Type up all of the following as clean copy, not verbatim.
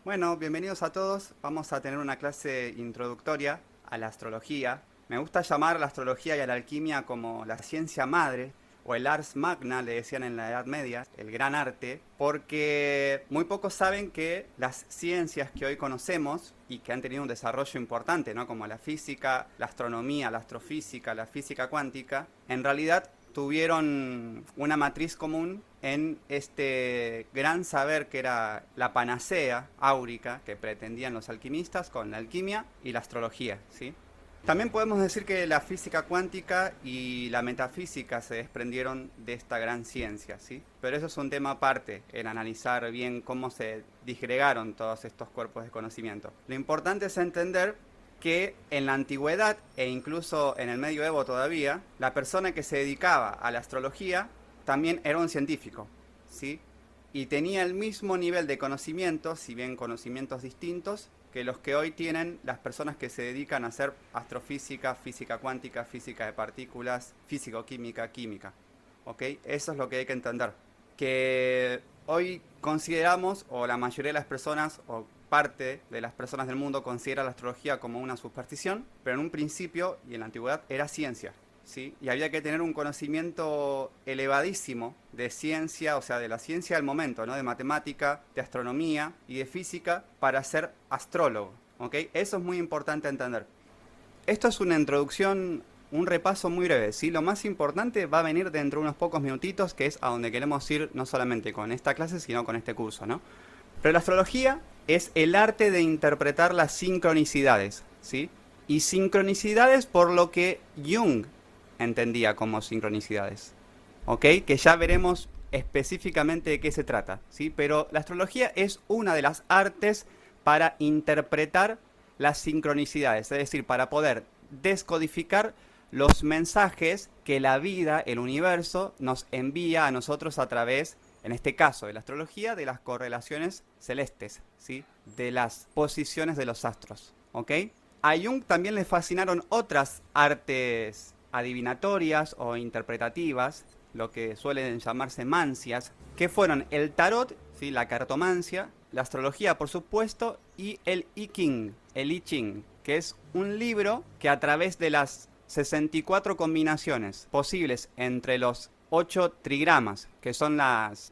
Bueno, bienvenidos a todos. Vamos a tener una clase introductoria a la astrología. Me gusta llamar a la astrología y a la alquimia como la ciencia madre, o el ars magna, le decían en la Edad Media, el gran arte, porque muy pocos saben que las ciencias que hoy conocemos y que han tenido un desarrollo importante, ¿no? Como la física, la astronomía, la astrofísica, la física cuántica, en realidad tuvieron una matriz común en este gran saber que era la panacea áurica que pretendían los alquimistas con la alquimia y la astrología, ¿sí? También podemos decir que la física cuántica y la metafísica se desprendieron de esta gran ciencia, ¿sí? Pero eso es un tema aparte, el analizar bien cómo se disgregaron todos estos cuerpos de conocimiento. Lo importante es entender que en la antigüedad e incluso en el medioevo todavía, la persona que se dedicaba a la astrología también era un científico, ¿sí? Y tenía el mismo nivel de conocimiento, si bien conocimientos distintos, que los que hoy tienen las personas que se dedican a hacer astrofísica, física cuántica, física de partículas, físico-química, química. ¿Ok? Eso es lo que hay que entender. Que hoy consideramos, o la mayoría de las personas, o parte de las personas del mundo considera la astrología como una superstición, pero en un principio y en la antigüedad era ciencia, ¿sí? Y había que tener un conocimiento elevadísimo de ciencia, o sea, de la ciencia del momento, ¿no? De matemática, de astronomía y de física para ser astrólogo, ¿ok? Eso es muy importante entender. Esto es una introducción, un repaso muy breve, ¿sí? Lo más importante va a venir dentro de unos pocos minutitos, que es a donde queremos ir no solamente con esta clase, sino con este curso, ¿no? Pero la astrología es el arte de interpretar las sincronicidades, ¿sí? Y sincronicidades por lo que Jung entendía como sincronicidades, ¿ok? Que ya veremos específicamente de qué se trata, ¿sí? Pero la astrología es una de las artes para interpretar las sincronicidades, es decir, para poder descodificar los mensajes que la vida, el universo, nos envía a nosotros a través, en este caso de la astrología, de las correlaciones celestes, ¿sí? De las posiciones de los astros, ¿ok? A Jung también le fascinaron otras artes adivinatorias o interpretativas, lo que suelen llamarse mancias, que fueron el tarot, ¿sí? La cartomancia, la astrología por supuesto, y el I Ching, que es un libro que a través de las 64 combinaciones posibles entre los 8 trigramas, que son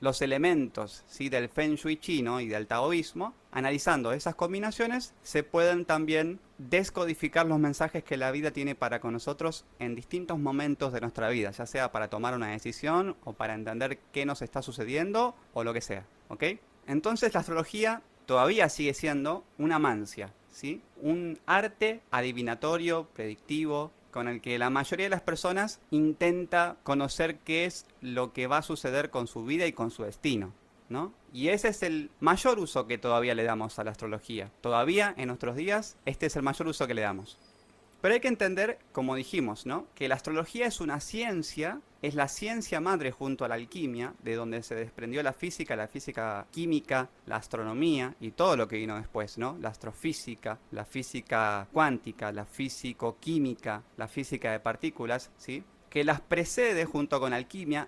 los elementos, ¿sí? Del Feng Shui chino y del taoísmo, analizando esas combinaciones, se pueden también descodificar los mensajes que la vida tiene para con nosotros en distintos momentos de nuestra vida, ya sea para tomar una decisión o para entender qué nos está sucediendo o lo que sea, ¿ok? Entonces la astrología todavía sigue siendo una mancia, ¿sí? Un arte adivinatorio, predictivo, con el que la mayoría de las personas intenta conocer qué es lo que va a suceder con su vida y con su destino, ¿no? Y ese es el mayor uso que todavía le damos a la astrología. Todavía en nuestros días este es el mayor uso que le damos. Pero hay que entender, como dijimos, ¿no? Que la astrología es una ciencia, es la ciencia madre junto a la alquimia, de donde se desprendió la física química, la astronomía y todo lo que vino después, ¿no? La astrofísica, la física cuántica, la físico-química, la física de partículas, ¿sí? Que las precede junto con la alquimia.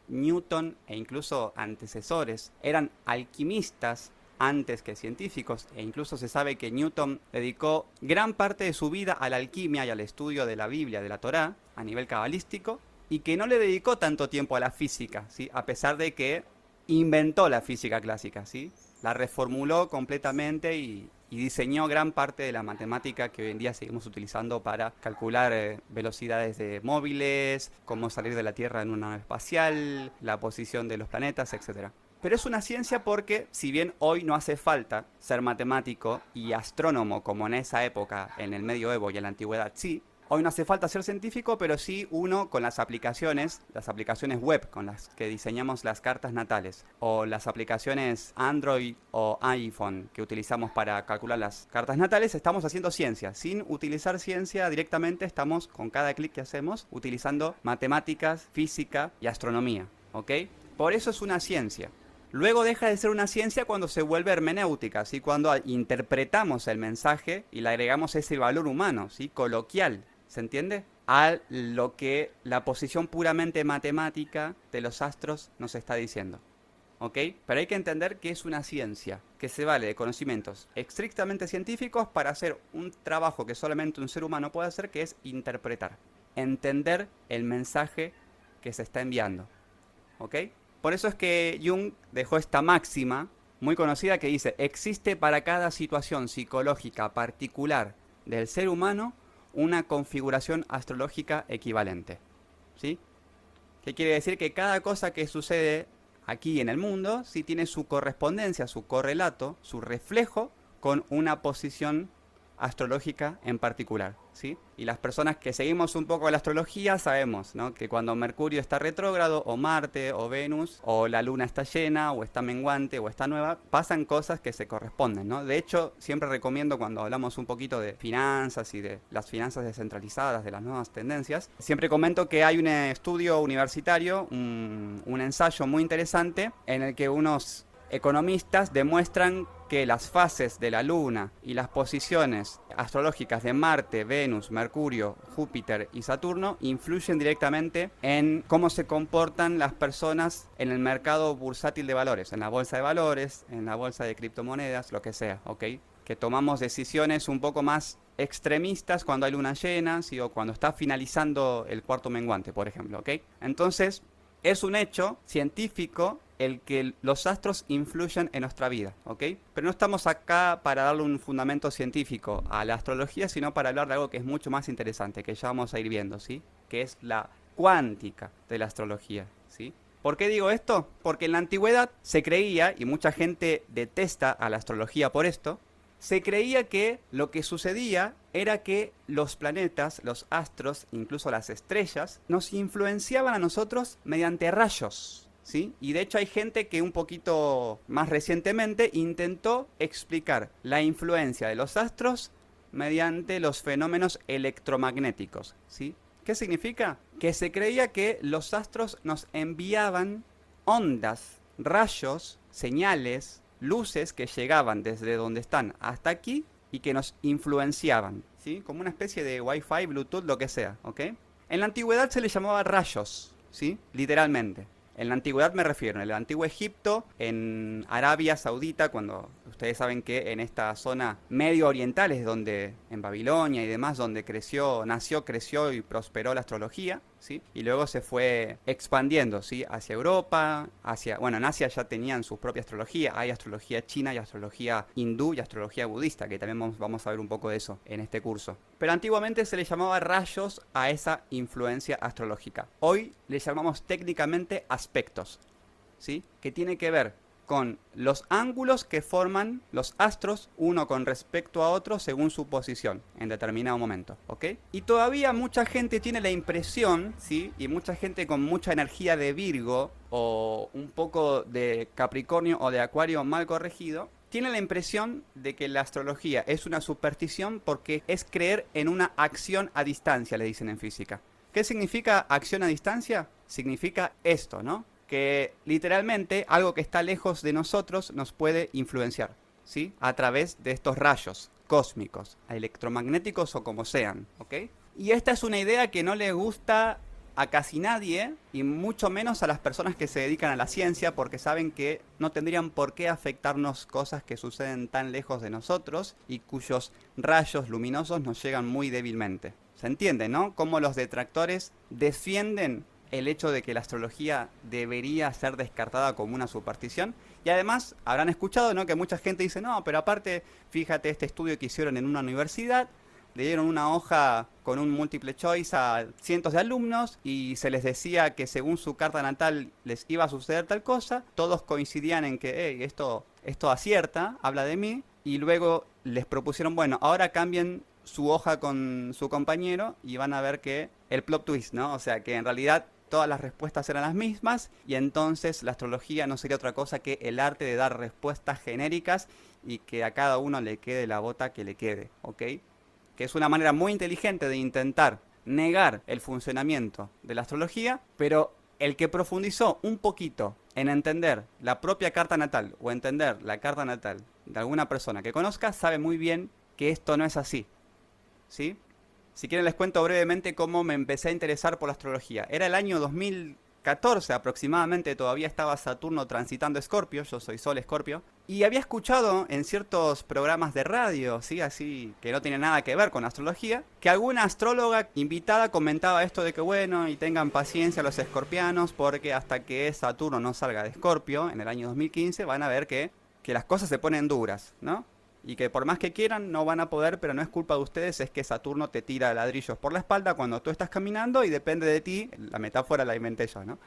Newton e incluso antecesores eran alquimistas antes que científicos, e incluso se sabe que Newton dedicó gran parte de su vida a la alquimia y al estudio de la Biblia, de la Torá, a nivel cabalístico, y que no le dedicó tanto tiempo a la física, ¿sí? A pesar de que inventó la física clásica, ¿sí? La reformuló completamente y diseñó gran parte de la matemática que hoy en día seguimos utilizando para calcular velocidades de móviles, cómo salir de la Tierra en una nave espacial, la posición de los planetas, etcétera. Pero es una ciencia porque, si bien hoy no hace falta ser matemático y astrónomo como en esa época, en el medioevo y en la antigüedad, sí, hoy no hace falta ser científico, pero sí uno con las aplicaciones web con las que diseñamos las cartas natales, o las aplicaciones Android o iPhone que utilizamos para calcular las cartas natales, estamos haciendo ciencia. Sin utilizar ciencia directamente, estamos con cada clic que hacemos utilizando matemáticas, física y astronomía, ¿ok? Por eso es una ciencia. Luego deja de ser una ciencia cuando se vuelve hermenéutica, ¿sí? Cuando interpretamos el mensaje y le agregamos ese valor humano, ¿sí? Coloquial, ¿se entiende? A lo que la posición puramente matemática de los astros nos está diciendo. ¿ok? Pero hay que entender que es una ciencia, que se vale de conocimientos estrictamente científicos para hacer un trabajo que solamente un ser humano puede hacer, que es interpretar, entender el mensaje que se está enviando, ¿ok? Por eso es que Jung dejó esta máxima muy conocida que dice: existe para cada situación psicológica particular del ser humano una configuración astrológica equivalente, ¿sí? ¿Qué quiere decir? Que cada cosa que sucede aquí en el mundo sí tiene su correspondencia, su correlato, su reflejo con una posición astrológica en particular, ¿sí? Y las personas que seguimos un poco la astrología sabemos, ¿no?, que cuando Mercurio está retrógrado, o Marte, o Venus, o la Luna está llena, o está menguante, o está nueva, pasan cosas que se corresponden, ¿no? De hecho, siempre recomiendo, cuando hablamos un poquito de finanzas y de las finanzas descentralizadas, de las nuevas tendencias, siempre comento que hay un estudio universitario, un ensayo muy interesante, en el que unos economistas demuestran que las fases de la Luna y las posiciones astrológicas de Marte, Venus, Mercurio, Júpiter y Saturno influyen directamente en cómo se comportan las personas en el mercado bursátil de valores, en la bolsa de valores, en la bolsa de criptomonedas, lo que sea, ¿ok? Que tomamos decisiones un poco más extremistas cuando hay luna llena, ¿sí?, o cuando está finalizando el cuarto menguante, por ejemplo, ¿ok? Entonces, es un hecho científico el que los astros influyen en nuestra vida, ¿ok? Pero no estamos acá para darle un fundamento científico a la astrología, sino para hablar de algo que es mucho más interesante, que ya vamos a ir viendo, ¿sí? Que es la cuántica de la astrología, ¿sí? ¿Por qué digo esto? Porque en la antigüedad se creía, y mucha gente detesta a la astrología por esto, se creía que lo que sucedía era que los planetas, los astros, incluso las estrellas, nos influenciaban a nosotros mediante rayos, ¿sí? Y de hecho hay gente que un poquito más recientemente intentó explicar la influencia de los astros mediante los fenómenos electromagnéticos, ¿sí? ¿Qué significa? Que se creía que los astros nos enviaban ondas, rayos, señales, luces que llegaban desde donde están hasta aquí y que nos influenciaban, ¿sí? Como una especie de Wi-Fi, Bluetooth, lo que sea, ¿ok? En la antigüedad se les llamaba rayos, ¿sí? Literalmente. En la antigüedad me refiero, en el antiguo Egipto, en Arabia Saudita, cuando ustedes saben que en esta zona medio oriental es donde, en Babilonia y demás, donde nació, creció y prosperó la astrología, ¿sí? Y luego se fue expandiendo, ¿sí?, hacia Europa, bueno, en Asia ya tenían su propia astrología, hay astrología china, hay astrología hindú y astrología budista, que también vamos a ver un poco de eso en este curso. Pero antiguamente se le llamaba rayos a esa influencia astrológica. Hoy le llamamos técnicamente aspectos, ¿sí?, que tiene que ver con los ángulos que forman los astros uno con respecto a otro según su posición en determinado momento, ¿ok? Y todavía mucha gente tiene la impresión, ¿sí?, y mucha gente con mucha energía de Virgo o un poco de Capricornio o de Acuario mal corregido, tiene la impresión de que la astrología es una superstición porque es creer en una acción a distancia, le dicen en física. ¿Qué significa acción a distancia? Significa esto, ¿no? Que literalmente algo que está lejos de nosotros nos puede influenciar, ¿sí?, a través de estos rayos cósmicos, electromagnéticos o como sean, ¿ok? Y esta es una idea que no le gusta a casi nadie, y mucho menos a las personas que se dedican a la ciencia, porque saben que no tendrían por qué afectarnos cosas que suceden tan lejos de nosotros y cuyos rayos luminosos nos llegan muy débilmente. ¿Se entiende, no? Cómo los detractores defienden el hecho de que la astrología debería ser descartada como una superstición. Y además habrán escuchado, ¿no?, que mucha gente dice: no, pero aparte, fíjate este estudio que hicieron en una universidad, le dieron una hoja con un multiple choice a cientos de alumnos y se les decía que según su carta natal les iba a suceder tal cosa, todos coincidían en que hey, esto acierta, habla de mí, y luego les propusieron, bueno, ahora cambien su hoja con su compañero y van a ver que el plot twist, ¿no? O sea, que en realidad todas las respuestas eran las mismas y entonces la astrología no sería otra cosa que el arte de dar respuestas genéricas y que a cada uno le quede la bota que le quede, ¿ok? Que es una manera muy inteligente de intentar negar el funcionamiento de la astrología, pero el que profundizó un poquito en entender la propia carta natal o entender la carta natal de alguna persona que conozca sabe muy bien que esto no es así, ¿sí? Si quieren les cuento brevemente cómo me empecé a interesar por la astrología. Era el año 2000, 2014 aproximadamente todavía estaba Saturno transitando Escorpio, yo soy Sol Escorpio, y había escuchado en ciertos programas de radio, ¿sí? Así que no tiene nada que ver con astrología, que alguna astróloga invitada comentaba esto de que bueno, y tengan paciencia los escorpianos, porque hasta que Saturno no salga de Escorpio en el año 2015 van a ver que las cosas se ponen duras, ¿no? Y que por más que quieran no van a poder, pero no es culpa de ustedes, es que Saturno te tira ladrillos por la espalda cuando tú estás caminando y depende de ti, la metáfora la inventé yo, ¿no?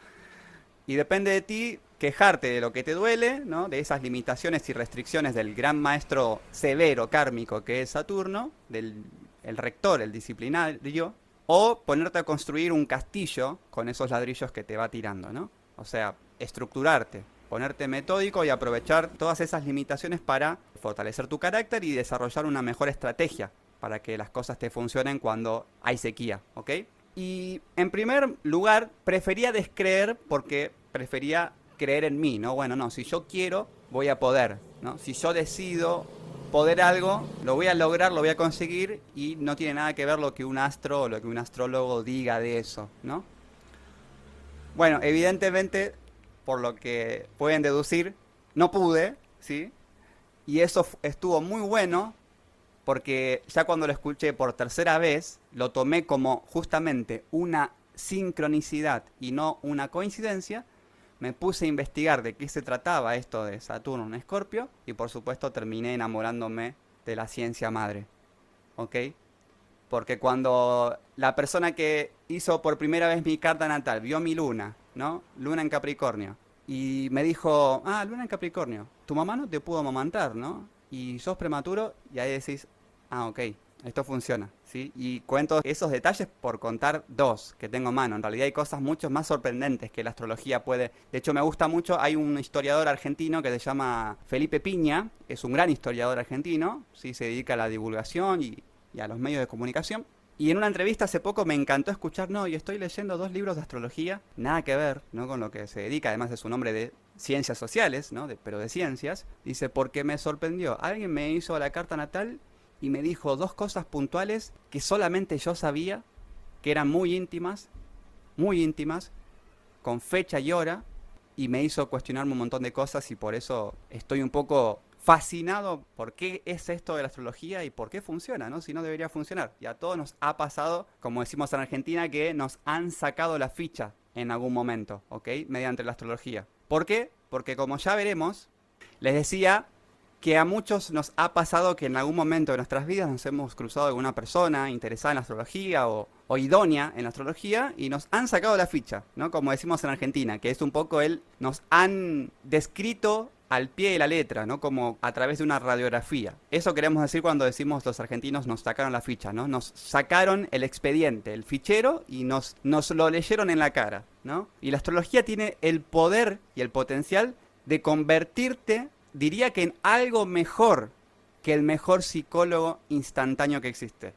Y depende de ti quejarte de lo que te duele, ¿no? De esas limitaciones y restricciones del gran maestro severo kármico que es Saturno, el rector, el disciplinario, o ponerte a construir un castillo con esos ladrillos que te va tirando, ¿no? O sea, estructurarte, ponerte metódico y aprovechar todas esas limitaciones para fortalecer tu carácter y desarrollar una mejor estrategia para que las cosas te funcionen cuando hay sequía, ¿ok? Y en primer lugar, prefería descreer porque prefería creer en mí, ¿no? Bueno, no, si yo quiero, voy a poder, ¿no? Si yo decido poder algo, lo voy a lograr, lo voy a conseguir y no tiene nada que ver lo que un astro o lo que un astrólogo diga de eso, ¿no? Bueno, evidentemente, por lo que pueden deducir, no pude, ¿sí? Y eso estuvo muy bueno porque ya cuando lo escuché por tercera vez, lo tomé como justamente una sincronicidad y no una coincidencia. Me puse a investigar de qué se trataba esto de Saturno en Escorpio y por supuesto terminé enamorándome de la ciencia madre, ¿ok? Porque cuando la persona que hizo por primera vez mi carta natal vio mi luna, ¿no? Luna en Capricornio. Y me dijo, ah, luna en Capricornio, tu mamá no te pudo amamantar, ¿no? Y sos prematuro y ahí decís, ah, ok, esto funciona, ¿sí? Y cuento esos detalles por contar dos que tengo a mano. En realidad hay cosas mucho más sorprendentes que la astrología puede... De hecho me gusta mucho, hay un historiador argentino que se llama Felipe Piña, es un gran historiador argentino, ¿sí? Se dedica a la divulgación y a los medios de comunicación. Y en una entrevista hace poco me encantó escuchar, no, y estoy leyendo 2 libros de astrología, nada que ver, ¿no? Con lo que se dedica, además de su nombre de ciencias sociales, ¿no? Pero de ciencias. Dice, porque me sorprendió, alguien me hizo la carta natal y me dijo 2 cosas puntuales que solamente yo sabía, que eran muy íntimas, con fecha y hora, y me hizo cuestionarme un montón de cosas y por eso estoy un poco fascinado por qué es esto de la astrología y por qué funciona, ¿no? Si no debería funcionar. Y a todos nos ha pasado, como decimos en Argentina, que nos han sacado la ficha en algún momento, ¿ok? Mediante la astrología. ¿Por qué? Porque como ya veremos, les decía que a muchos nos ha pasado que en algún momento de nuestras vidas nos hemos cruzado con una persona interesada en la astrología o idónea en la astrología y nos han sacado la ficha, ¿no? Como decimos en Argentina, que es un poco nos han descrito al pie de la letra, ¿no? Como a través de una radiografía. Eso queremos decir cuando decimos los argentinos nos sacaron la ficha, ¿no? Nos sacaron el expediente, el fichero y nos lo leyeron en la cara, ¿no? Y la astrología tiene el poder y el potencial de convertirte, diría que en algo mejor que el mejor psicólogo instantáneo que existe.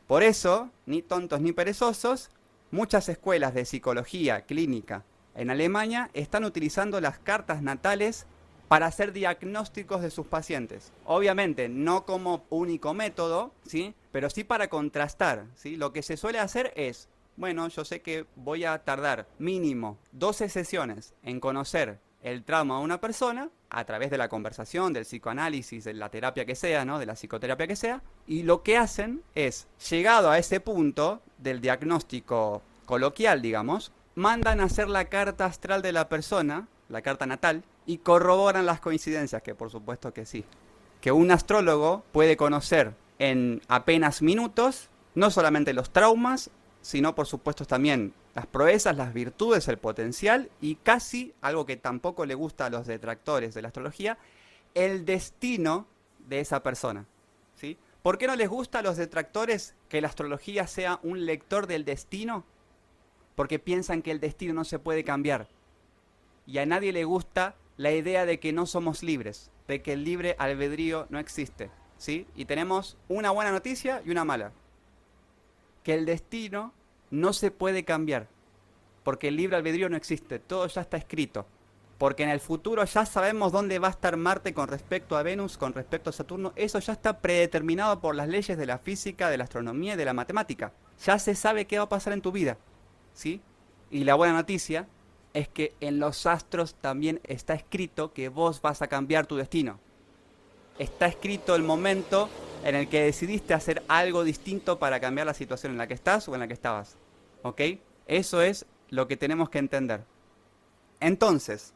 Por eso, ni tontos ni perezosos, muchas escuelas de psicología clínica en Alemania están utilizando las cartas natales para hacer diagnósticos de sus pacientes. Obviamente, no como único método, ¿sí? Pero sí para contrastar, ¿sí? Lo que se suele hacer es, bueno, yo sé que voy a tardar mínimo 12 sesiones en conocer el trauma de una persona a través de la conversación, del psicoanálisis, de la terapia que sea, ¿no? De la psicoterapia que sea. Y lo que hacen es, llegado a ese punto del diagnóstico coloquial, digamos, mandan a hacer la carta astral de la persona, la carta natal, y corroboran las coincidencias, que por supuesto que sí. Que un astrólogo puede conocer en apenas minutos, no solamente los traumas, sino por supuesto también las proezas, las virtudes, el potencial y casi, algo que tampoco le gusta a los detractores de la astrología, el destino de esa persona, ¿sí? ¿Por qué no les gusta a los detractores que la astrología sea un lector del destino? Porque piensan que el destino no se puede cambiar. Y a nadie le gusta la idea de que no somos libres, de que el libre albedrío no existe, ¿sí? Y tenemos una buena noticia y una mala. Que el destino no se puede cambiar, porque el libre albedrío no existe, todo ya está escrito. Porque en el futuro ya sabemos dónde va a estar Marte con respecto a Venus, con respecto a Saturno. Eso ya está predeterminado por las leyes de la física, de la astronomía y de la matemática. Ya se sabe qué va a pasar en tu vida, ¿sí? Y la buena noticia es que en los astros también está escrito que vos vas a cambiar tu destino. Está escrito el momento en el que decidiste hacer algo distinto para cambiar la situación en la que estás o en la que estabas. ¿Ok? Eso es lo que tenemos que entender. Entonces,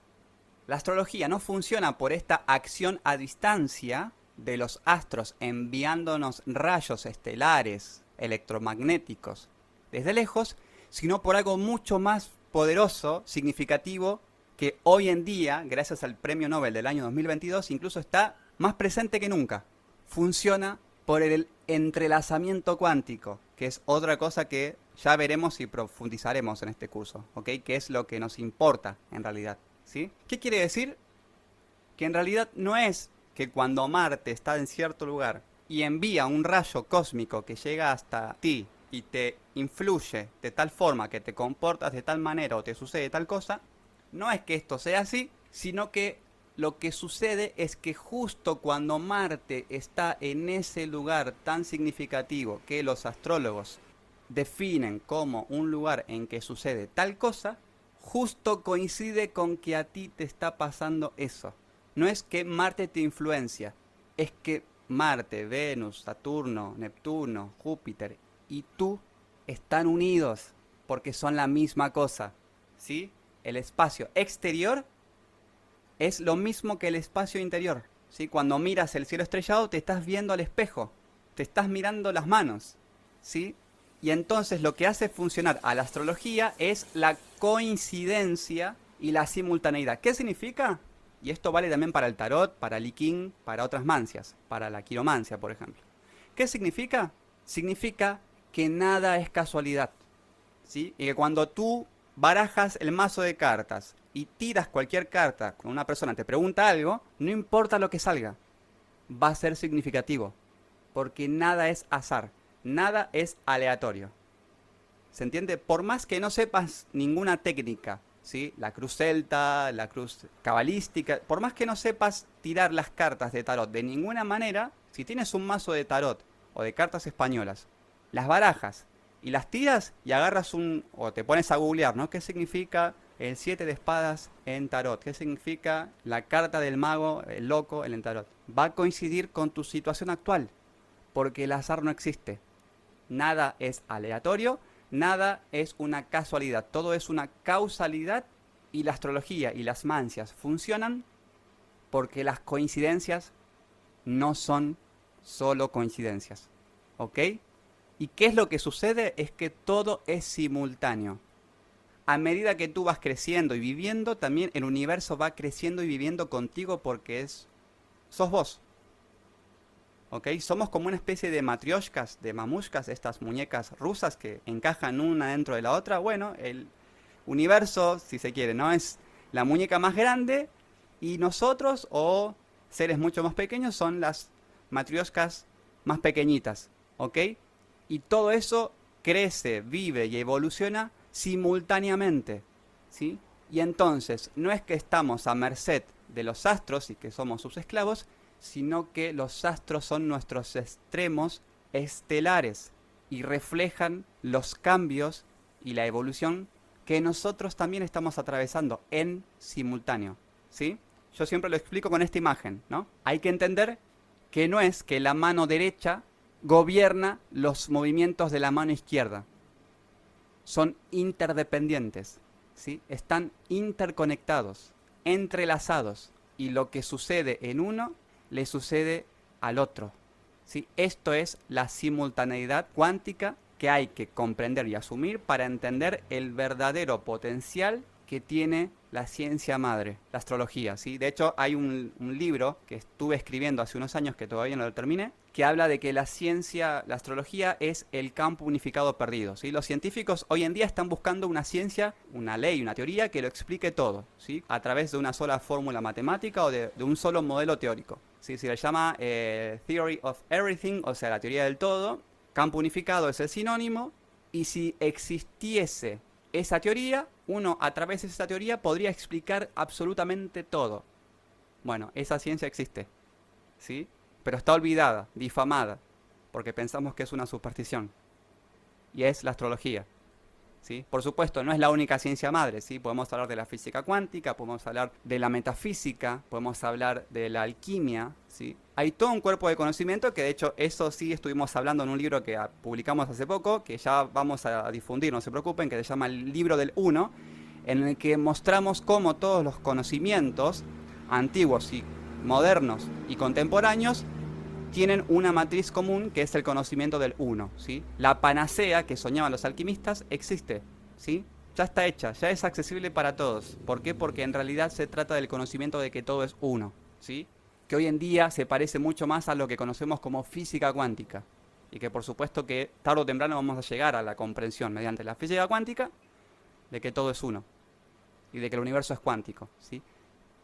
la astrología no funciona por esta acción a distancia de los astros enviándonos rayos estelares electromagnéticos desde lejos, sino por algo mucho más poderoso, significativo, que hoy en día, gracias al Premio Nobel del año 2022, incluso está más presente que nunca. Funciona por el entrelazamiento cuántico, que es otra cosa que ya veremos y profundizaremos en este curso, ¿ok? Que es lo que nos importa en realidad, ¿sí? ¿Qué quiere decir? Que en realidad no es que cuando Marte está en cierto lugar y envía un rayo cósmico que llega hasta ti y te influye de tal forma que te comportas de tal manera o te sucede tal cosa, no es que esto sea así, sino que lo que sucede es que justo cuando Marte está en ese lugar tan significativo que los astrólogos definen como un lugar en que sucede tal cosa, justo coincide con que a ti te está pasando eso. No es que Marte te influencia, es que Marte, Venus, Saturno, Neptuno, Júpiter y tú están unidos porque son la misma cosa, ¿sí? El espacio exterior es lo mismo que el espacio interior, ¿sí? Cuando miras el cielo estrellado te estás viendo al espejo, te estás mirando las manos, ¿sí? Y entonces lo que hace funcionar a la astrología es la coincidencia y la simultaneidad. ¿Qué significa? Y esto vale también para el tarot, para el I Ching, para otras mancias, para la quiromancia, por ejemplo. ¿Qué significa? Significa que nada es casualidad, ¿sí? Y que cuando tú barajas el mazo de cartas y tiras cualquier carta, cuando una persona te pregunta algo, no importa lo que salga, va a ser significativo, porque nada es azar, nada es aleatorio. ¿Se entiende? Por más que no sepas ninguna técnica, ¿sí? La cruz celta, la cruz cabalística, por más que no sepas tirar las cartas de tarot de ninguna manera, si tienes un mazo de tarot o de cartas españolas, las barajas y las tiras y agarras o te pones a googlear, ¿no? ¿Qué significa el 7 de espadas en tarot? ¿Qué significa la carta del mago, el loco, en el tarot? Va a coincidir con tu situación actual, porque el azar no existe. Nada es aleatorio, nada es una casualidad, todo es una causalidad y la astrología y las mancias funcionan porque las coincidencias no son solo coincidencias, ¿ok? ¿Y qué es lo que sucede? Es que todo es simultáneo. A medida que tú vas creciendo y viviendo, también el universo va creciendo y viviendo contigo porque sos vos. ¿Ok? Somos como una especie de matrioshkas, de mamushkas, estas muñecas rusas que encajan una dentro de la otra. Bueno, el universo, si se quiere, ¿no? Es la muñeca más grande y nosotros, o seres mucho más pequeños, son las matrioshkas más pequeñitas. ¿Ok? Y todo eso crece, vive y evoluciona simultáneamente, ¿sí? Y entonces, no es que estamos a merced de los astros y que somos sus esclavos, sino que los astros son nuestros extremos estelares y reflejan los cambios y la evolución que nosotros también estamos atravesando en simultáneo, ¿sí? Yo siempre lo explico con esta imagen, ¿no? Hay que entender que no es que la mano derecha gobierna los movimientos de la mano izquierda. Son interdependientes, ¿sí? Están interconectados, entrelazados, y lo que sucede en uno le sucede al otro, ¿sí? Esto es la simultaneidad cuántica que hay que comprender y asumir para entender el verdadero potencial que tiene la ciencia madre, la astrología, ¿sí? De hecho, hay un libro que estuve escribiendo hace unos años que todavía no lo terminé, que habla de que la ciencia, la astrología es el campo unificado perdido, ¿sí? Los científicos hoy en día están buscando una ciencia, una ley, una teoría que lo explique todo, ¿sí? A través de una sola fórmula matemática o de un solo modelo teórico, ¿sí? Se le llama Theory of Everything, o sea, la teoría del todo. Campo unificado es el sinónimo, y si existiese esa teoría, uno a través de esa teoría podría explicar absolutamente todo. Bueno, esa ciencia existe, ¿sí? Pero está olvidada, difamada, porque pensamos que es una superstición. Y es la astrología. ¿sí? Por supuesto, no es la única ciencia madre, ¿sí? Podemos hablar de la física cuántica, podemos hablar de la metafísica, podemos hablar de la alquimia, ¿sí? Hay todo un cuerpo de conocimiento que de hecho eso sí estuvimos hablando en un libro que publicamos hace poco, que ya vamos a difundir, no se preocupen, que se llama el libro del uno, en el que mostramos cómo todos los conocimientos antiguos y modernos y contemporáneos tienen una matriz común que es el conocimiento del uno, ¿sí? La panacea que soñaban los alquimistas existe, ¿sí? Ya está hecha, ya es accesible para todos. ¿Por qué? Porque en realidad se trata del conocimiento de que todo es uno, ¿sí? Que hoy en día se parece mucho más a lo que conocemos como física cuántica. Y que por supuesto que tarde o temprano vamos a llegar a la comprensión mediante la física cuántica de que todo es uno. Y de que el universo es cuántico, ¿sí?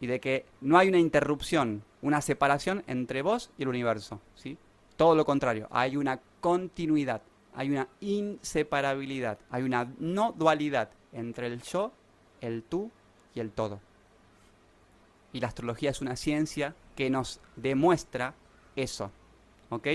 Y de que no hay una interrupción, una separación entre vos y el universo, ¿sí? Todo lo contrario, hay una continuidad, hay una inseparabilidad, hay una no dualidad entre el yo, el tú y el todo. Y la astrología es una ciencia que nos demuestra eso, ¿ok?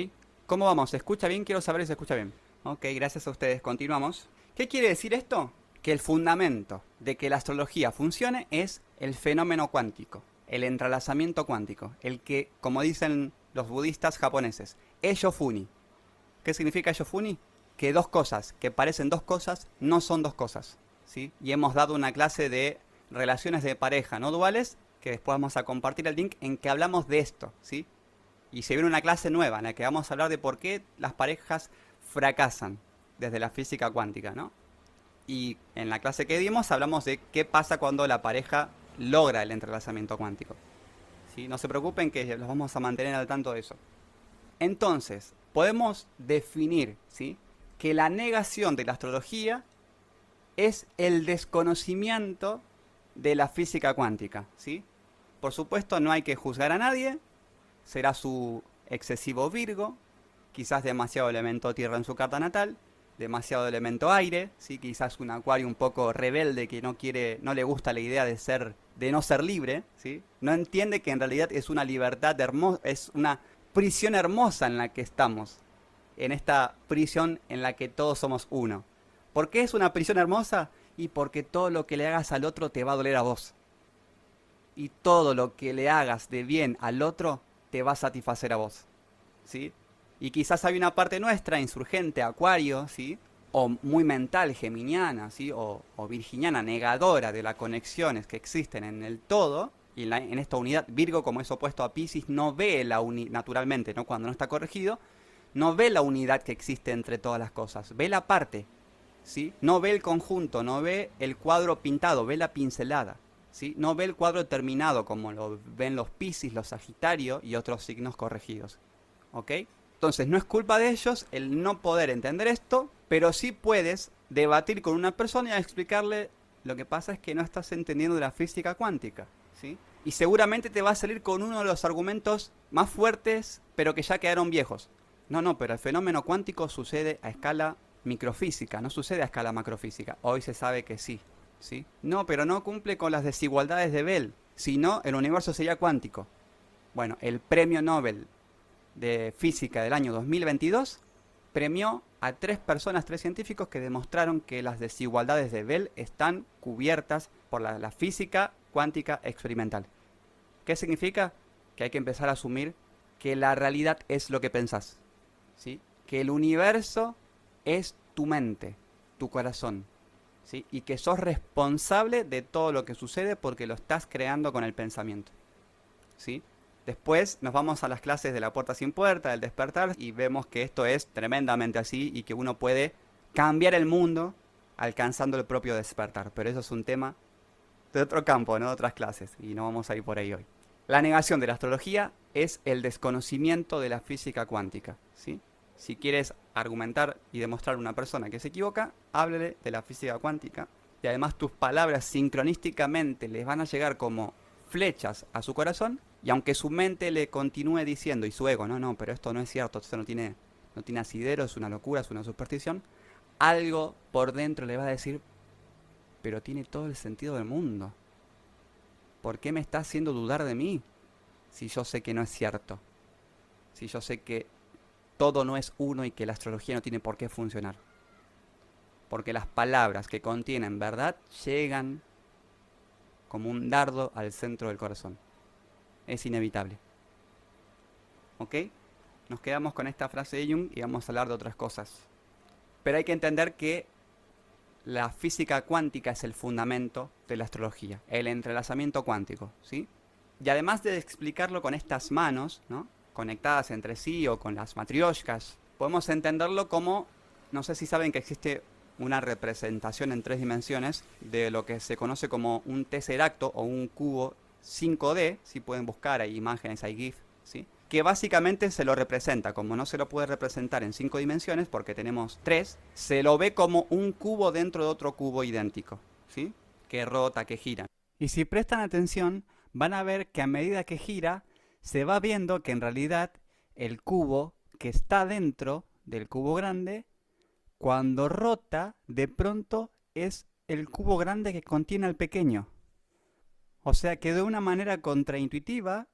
¿Cómo vamos? ¿Se escucha bien? Quiero saber si se escucha bien. Ok, gracias a ustedes. Continuamos. ¿Qué quiere decir esto? Que el fundamento de que la astrología funcione es el fenómeno cuántico, el entrelazamiento cuántico, el que, como dicen los budistas japoneses, Eishō-Funi. ¿Qué significa Eishō-Funi? Que dos cosas que parecen dos cosas no son dos cosas, ¿sí? Y hemos dado una clase de relaciones de pareja no duales, que después vamos a compartir el link en que hablamos de esto, ¿sí? Y se viene una clase nueva en la que vamos a hablar de por qué las parejas fracasan desde la física cuántica, ¿no? Y en la clase que dimos hablamos de qué pasa cuando la pareja logra el entrelazamiento cuántico, ¿sí? No se preocupen que los vamos a mantener al tanto de eso. Entonces, podemos definir, ¿sí?, que la negación de la astrología es el desconocimiento de la física cuántica, ¿sí? Por supuesto, no hay que juzgar a nadie. Será su excesivo Virgo, quizás demasiado elemento tierra en su carta natal, demasiado elemento aire, ¿sí? Quizás un acuario un poco rebelde que no le gusta la idea de no ser libre, ¿sí? No entiende que en realidad es una libertad hermosa, es una prisión hermosa en la que estamos, en esta prisión en la que todos somos uno. ¿Por qué es una prisión hermosa? Y porque todo lo que le hagas al otro te va a doler a vos. Y todo lo que le hagas de bien al otro te va a satisfacer a vos, ¿sí? Y quizás hay una parte nuestra, insurgente, acuario, ¿sí?, o muy mental, geminiana, ¿sí?, o virginiana, negadora de las conexiones que existen en el todo, y en esta unidad, Virgo, como es opuesto a Piscis, no ve la unidad, naturalmente, ¿no?, cuando no está corregido, no ve la unidad que existe entre todas las cosas, ve la parte, ¿sí? No ve el conjunto, no ve el cuadro pintado, ve la pincelada, ¿sí? No ve el cuadro terminado como lo ven los Piscis, los Sagitario y otros signos corregidos, ¿ok? Entonces no es culpa de ellos el no poder entender esto, pero sí puedes debatir con una persona y explicarle lo que pasa es que no estás entendiendo de la física cuántica, ¿sí? Y seguramente te va a salir con uno de los argumentos más fuertes, pero que ya quedaron viejos. No, pero el fenómeno cuántico sucede a escala microfísica, no sucede a escala macrofísica. Hoy se sabe que sí, ¿sí? No, pero no cumple con las desigualdades de Bell, si no, el universo sería cuántico. Bueno, el premio Nobel de física del año 2022 premió a 3 personas, 3 científicos que demostraron que las desigualdades de Bell están cubiertas por la física cuántica experimental. ¿Qué significa? Que hay que empezar a asumir que la realidad es lo que pensás, ¿sí? Que el universo es tu mente, tu corazón, ¿sí? Y que sos responsable de todo lo que sucede porque lo estás creando con el pensamiento, ¿sí? Después nos vamos a las clases de la puerta sin puerta, del despertar, y vemos que esto es tremendamente así y que uno puede cambiar el mundo alcanzando el propio despertar. Pero eso es un tema de otro campo, ¿no? De otras clases, y no vamos a ir por ahí hoy. La negación de la astrología es el desconocimiento de la física cuántica, ¿sí? Si quieres argumentar y demostrar a una persona que se equivoca, háblele de la física cuántica. Y además tus palabras sincronísticamente les van a llegar como flechas a su corazón, y aunque su mente le continúe diciendo, y su ego, no, pero esto no es cierto, esto no tiene asidero, es una locura, es una superstición, algo por dentro le va a decir, pero tiene todo el sentido del mundo. ¿Por qué me está haciendo dudar de mí? Si yo sé que no es cierto. Si yo sé que todo no es uno y que la astrología no tiene por qué funcionar. porque las palabras que contienen verdad llegan como un dardo al centro del corazón. Es inevitable. ¿Ok? Nos quedamos con esta frase de Jung y vamos a hablar de otras cosas. Pero hay que entender que la física cuántica es el fundamento de la astrología, el entrelazamiento cuántico, ¿sí? Y además de explicarlo con estas manos, ¿no?, conectadas entre sí o con las matrioshkas, podemos entenderlo como, no sé si saben que existe una representación en 3 dimensiones de lo que se conoce como un tesseracto o un cubo 5D, si pueden buscar, hay imágenes, hay GIF, ¿sí?, que básicamente se lo representa, como no se lo puede representar en 5 dimensiones porque tenemos 3, se lo ve como un cubo dentro de otro cubo idéntico, ¿sí?, que rota, que gira. Y si prestan atención, van a ver que a medida que gira, se va viendo que en realidad el cubo que está dentro del cubo grande, cuando rota, de pronto es el cubo grande que contiene al pequeño. O sea que de una manera contraintuitiva,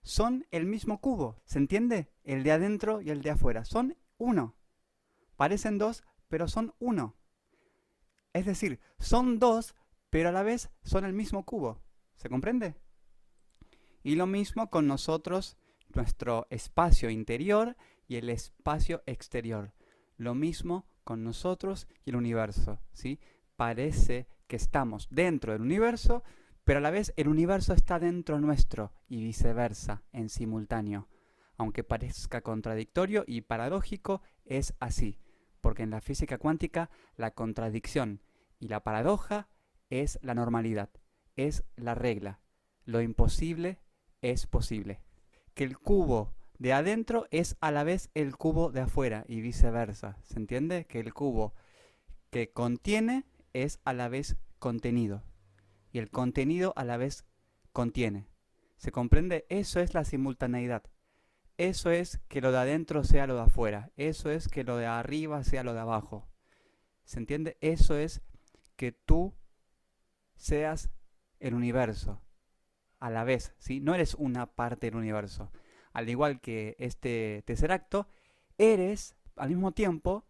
son el mismo cubo, ¿se entiende? El de adentro y el de afuera, son uno. Parecen dos, pero son uno. Es decir, son dos, pero a la vez son el mismo cubo. ¿Se comprende? Y lo mismo con nosotros, nuestro espacio interior y el espacio exterior. Lo mismo con nosotros y el universo, ¿sí? Parece que estamos dentro del universo, pero a la vez el universo está dentro nuestro y viceversa, en simultáneo. Aunque parezca contradictorio y paradójico, es así, porque en la física cuántica la contradicción y la paradoja es la normalidad, es la regla. Lo imposible es posible. Que el cubo de adentro es a la vez el cubo de afuera y viceversa. ¿Se entiende? Que el cubo que contiene es a la vez contenido. Y el contenido a la vez contiene. ¿Se comprende? Eso es la simultaneidad. Eso es que lo de adentro sea lo de afuera. Eso es que lo de arriba sea lo de abajo. ¿Se entiende? Eso es que tú seas el universo a la vez, ¿sí? No eres una parte del universo. Al igual que este tesseracto, eres al mismo tiempo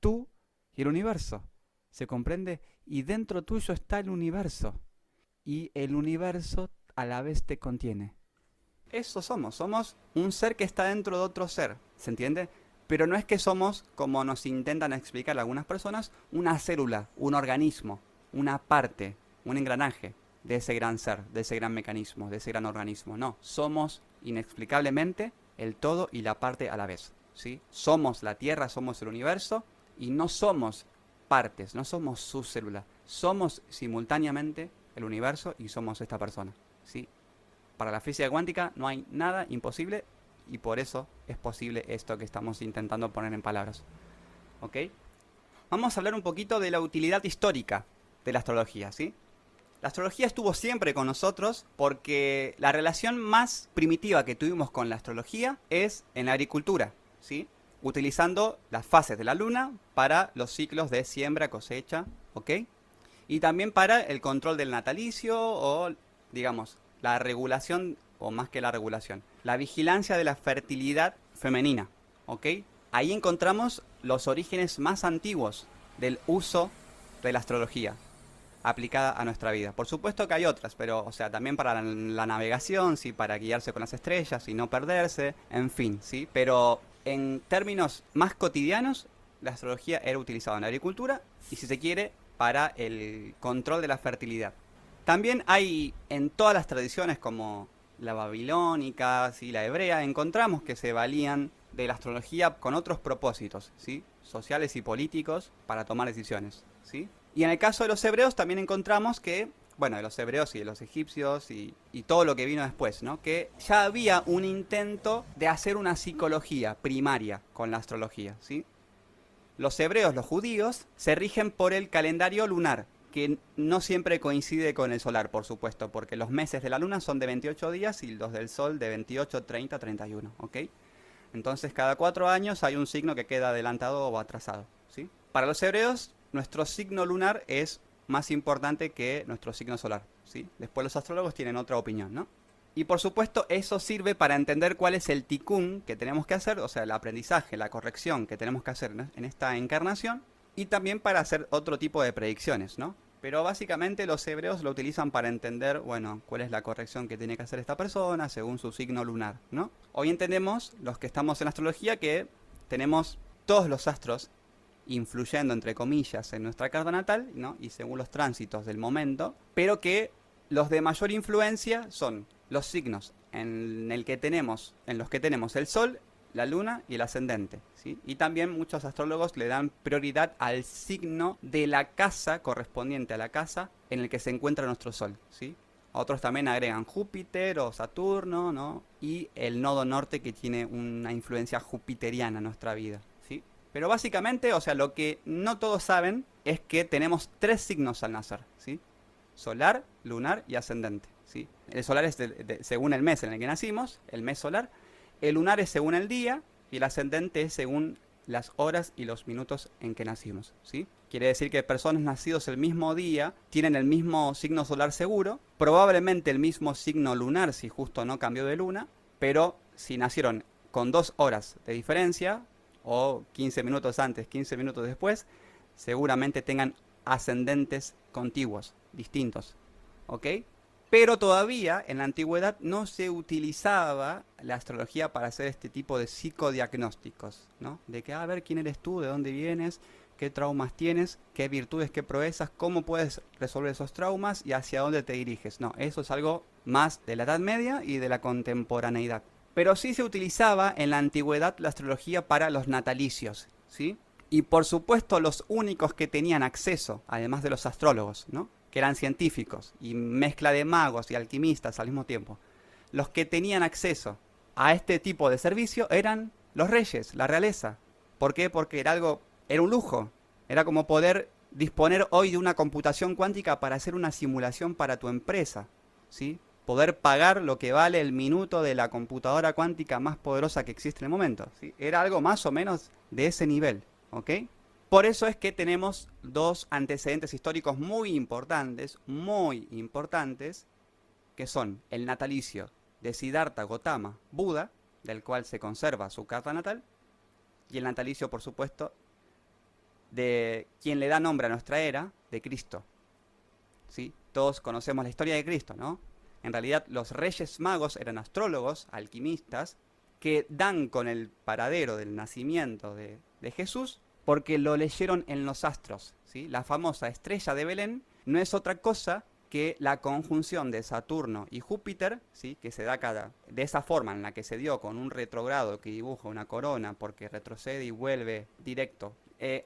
tú y el universo. ¿Se comprende? Y dentro tuyo está el universo. Y el universo a la vez te contiene. Eso somos. Somos un ser que está dentro de otro ser. ¿Se entiende? Pero no es que somos, como nos intentan explicar algunas personas, una célula, un organismo, una parte, un engranaje de ese gran ser, de ese gran mecanismo, de ese gran organismo. No, somos inexplicablemente el todo y la parte a la vez, ¿sí? Somos la Tierra, somos el universo y no somos partes, no somos su célula. Somos simultáneamente el universo y somos esta persona, ¿sí? Para la física cuántica no hay nada imposible y por eso es posible esto que estamos intentando poner en palabras, ¿ok? Vamos a hablar un poquito de la utilidad histórica de la astrología, ¿sí? La astrología estuvo siempre con nosotros porque la relación más primitiva que tuvimos con la astrología es en la agricultura, ¿sí? Utilizando las fases de la luna para los ciclos de siembra, cosecha, ¿ok? Y también para el control del natalicio o, digamos, la regulación, o más que la regulación, la vigilancia de la fertilidad femenina, ¿ok? Ahí encontramos los orígenes más antiguos del uso de la astrología aplicada a nuestra vida. Por supuesto que hay otras, pero, o sea, también para la navegación, sí, para guiarse con las estrellas y no perderse, en fin, sí. Pero en términos más cotidianos, la astrología era utilizada en la agricultura y, si se quiere, para el control de la fertilidad. También hay en todas las tradiciones, como la babilónica, ¿sí?, la hebrea, encontramos que se valían de la astrología con otros propósitos, ¿sí?, sociales y políticos para tomar decisiones, ¿sí? Y en el caso de los hebreos también encontramos que, bueno, de los hebreos y de los egipcios y todo lo que vino después, ¿no?, que ya había un intento de hacer una psicología primaria con la astrología, ¿sí? Los hebreos, los judíos, se rigen por el calendario lunar, que no siempre coincide con el solar, por supuesto, porque los meses de la luna son de 28 días y los del sol de 28, 30, 31, ¿ok? Entonces cada 4 años hay un signo que queda adelantado o atrasado, ¿sí? Para los hebreos, nuestro signo lunar es más importante que nuestro signo solar, ¿sí? Después los astrólogos tienen otra opinión, ¿no? Y por supuesto eso sirve para entender cuál es el tikkun que tenemos que hacer, o sea, el aprendizaje, la corrección que tenemos que hacer en esta encarnación, y también para hacer otro tipo de predicciones, ¿no? Pero básicamente los hebreos lo utilizan para entender, bueno, cuál es la corrección que tiene que hacer esta persona según su signo lunar, ¿no? Hoy entendemos, los que estamos en astrología, que tenemos todos los astros influyendo, entre comillas, en nuestra carta natal, ¿no? Y según los tránsitos del momento, pero que los de mayor influencia son los signos en los que tenemos el Sol, la Luna y el ascendente, ¿sí? Y también muchos astrólogos le dan prioridad al signo de la casa correspondiente a la casa en el que se encuentra nuestro Sol, ¿sí? Otros también agregan Júpiter o Saturno, ¿no? Y el nodo norte, que tiene una influencia jupiteriana en nuestra vida, ¿sí? Pero básicamente, o sea, lo que no todos saben es que tenemos 3 signos al nacer, ¿sí? Solar, lunar y ascendente, ¿sí? El solar es según el mes en el que nacimos, el mes solar. El lunar es según el día y el ascendente es según las horas y los minutos en que nacimos, ¿sí? Quiere decir que personas nacidos el mismo día tienen el mismo signo solar seguro, probablemente el mismo signo lunar si justo no cambió de luna, pero si nacieron con 2 horas de diferencia, o 15 minutos antes, 15 minutos después, seguramente tengan ascendentes contiguos, distintos, ¿ok? Pero todavía en la antigüedad no se utilizaba la astrología para hacer este tipo de psicodiagnósticos, ¿no? De que, a ver, quién eres tú, de dónde vienes, qué traumas tienes, qué virtudes, qué proezas, cómo puedes resolver esos traumas y hacia dónde te diriges. No, eso es algo más de la Edad Media y de la contemporaneidad. Pero sí se utilizaba en la antigüedad la astrología para los natalicios, ¿sí? Y por supuesto los únicos que tenían acceso, además de los astrólogos, ¿no? Que eran científicos y mezcla de magos y alquimistas al mismo tiempo, los que tenían acceso a este tipo de servicio eran los reyes, la realeza. ¿Por qué? Porque era un lujo. Era como poder disponer hoy de una computación cuántica para hacer una simulación para tu empresa, ¿sí? Poder pagar lo que vale el minuto de la computadora cuántica más poderosa que existe en el momento, ¿sí? Era algo más o menos de ese nivel, ¿ok? Por eso es que tenemos 2 antecedentes históricos muy importantes, que son el natalicio de Siddhartha Gautama Buda, del cual se conserva su carta natal, y el natalicio, por supuesto, de quien le da nombre a nuestra era, de Cristo, ¿sí? Todos conocemos la historia de Cristo, ¿no? En realidad los reyes magos eran astrólogos, alquimistas, que dan con el paradero del nacimiento de Jesús porque lo leyeron en los astros, ¿sí? La famosa estrella de Belén no es otra cosa que la conjunción de Saturno y Júpiter, ¿sí? Que se da de esa forma en la que se dio con un retrogrado que dibuja una corona porque retrocede y vuelve directo.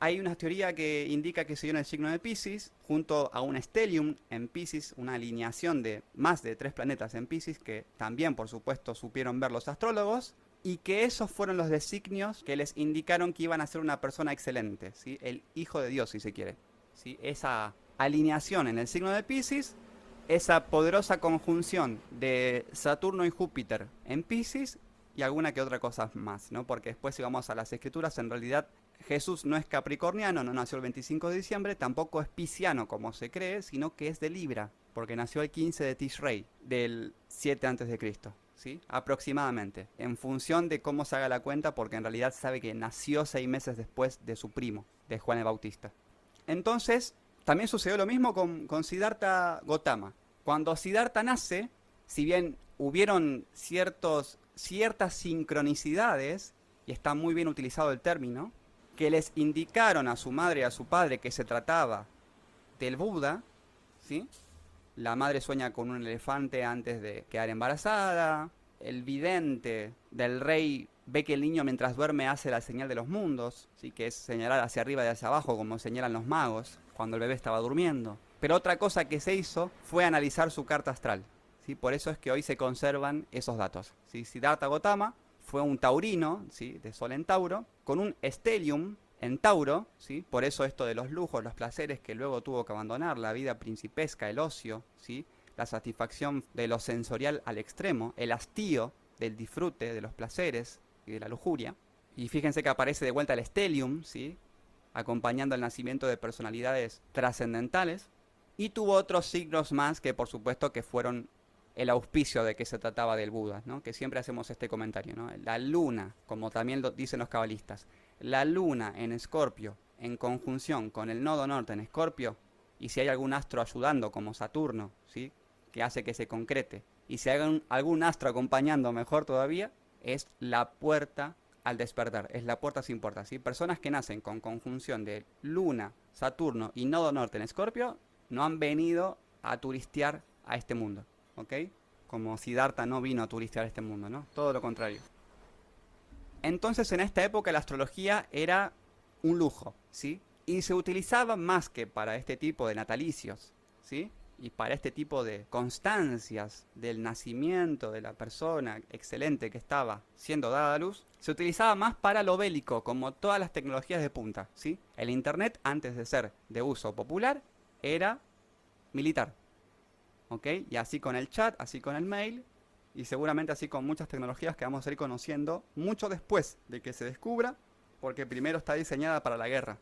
Hay una teoría que indica que se dio en el signo de Piscis, junto a un stellium en Piscis, una alineación de más de 3 planetas en Piscis, que también, por supuesto, supieron ver los astrólogos, y que esos fueron los designios que les indicaron que iban a ser una persona excelente, ¿sí? El hijo de Dios, si se quiere, ¿sí? Esa alineación en el signo de Piscis, esa poderosa conjunción de Saturno y Júpiter en Piscis, y alguna que otra cosa más, ¿no? Porque después, si vamos a las escrituras, en realidad Jesús no es capricorniano, no nació el 25 de diciembre, tampoco es pisciano como se cree, sino que es de Libra, porque nació el 15 de Tishrei, del 7 a.C., ¿sí? Aproximadamente, en función de cómo se haga la cuenta, porque en realidad sabe que nació 6 meses después de su primo, de Juan el Bautista. Entonces, también sucedió lo mismo con Siddhartha Gautama. Cuando Siddhartha nace, si bien hubieron ciertas sincronicidades, y está muy bien utilizado el término, que les indicaron a su madre y a su padre que se trataba del Buda, ¿sí? La madre sueña con un elefante antes de quedar embarazada, el vidente del rey ve que el niño mientras duerme hace la señal de los mundos, ¿sí? Que es señalar hacia arriba y hacia abajo como señalan los magos cuando el bebé estaba durmiendo. Pero otra cosa que se hizo fue analizar su carta astral, ¿sí? Por eso es que hoy se conservan esos datos, ¿sí? Siddhartha Gautama fue un taurino, ¿sí? De Sol en Tauro, con un stellium en Tauro, ¿sí? Por eso esto de los lujos, los placeres que luego tuvo que abandonar, la vida principesca, el ocio, ¿sí? La satisfacción de lo sensorial al extremo, el hastío del disfrute, de los placeres y de la lujuria. Y fíjense que aparece de vuelta el stellium, ¿sí? Acompañando el nacimiento de personalidades trascendentales. Y tuvo otros signos más que por supuesto que fueron el auspicio de que se trataba del Buda, ¿no? Que siempre hacemos este comentario, ¿no? La luna, como también lo dicen los cabalistas, la luna en Escorpio en conjunción con el nodo norte en Escorpio, y si hay algún astro ayudando como Saturno, ¿sí? Que hace que se concrete, y si hay algún astro acompañando mejor todavía, es la puerta al despertar, es la puerta sin puerta, ¿sí? Personas que nacen con conjunción de Luna, Saturno y nodo norte en Escorpio no han venido a turistear a este mundo, ¿ok? Como Siddhartha no vino a turistear a este mundo, ¿no? Todo lo contrario. Entonces en esta época la astrología era un lujo, ¿sí? Y se utilizaba más que para este tipo de natalicios, ¿sí? Y para este tipo de constancias del nacimiento de la persona excelente que estaba siendo dada a luz, se utilizaba más para lo bélico, como todas las tecnologías de punta, ¿sí? El internet, antes de ser de uso popular, era militar, ¿ok? Y así con el chat, así con el mail, y seguramente así con muchas tecnologías que vamos a ir conociendo mucho después de que se descubra, porque primero está diseñada para la guerra,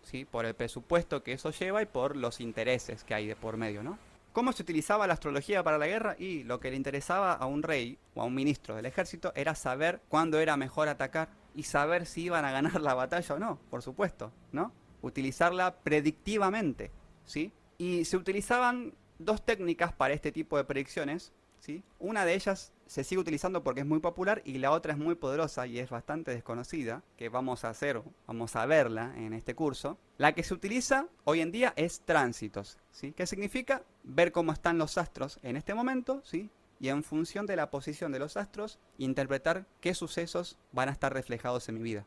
¿sí? Por el presupuesto que eso lleva y por los intereses que hay de por medio, ¿no? ¿Cómo se utilizaba la astrología para la guerra? Y lo que le interesaba a un rey o a un ministro del ejército era saber cuándo era mejor atacar y saber si iban a ganar la batalla o no, por supuesto, ¿no? Utilizarla predictivamente, ¿sí? Y se utilizaban dos técnicas para este tipo de predicciones, ¿sí? Una de ellas se sigue utilizando porque es muy popular y la otra es muy poderosa y es bastante desconocida, que vamos a verla en este curso. La que se utiliza hoy en día es tránsitos, ¿sí? ¿Qué significa? Ver cómo están los astros en este momento, ¿sí? Y en función de la posición de los astros, interpretar qué sucesos van a estar reflejados en mi vida,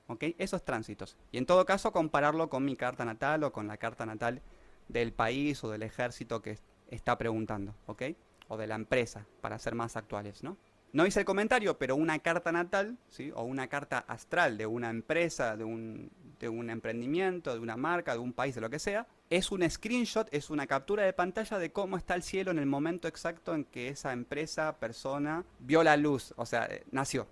¿ok? Esos tránsitos. Y en todo caso, compararlo con mi carta natal o con la carta natal del país o del ejército que está preguntando, ¿ok? O de la empresa, para ser más actuales, ¿no? No hice el comentario, pero una carta natal, ¿sí? O una carta astral de una empresa, de un emprendimiento, de una marca, de un país, de lo que sea, es un screenshot, es una captura de pantalla de cómo está el cielo en el momento exacto en que esa empresa, persona, vio la luz, o sea, nació,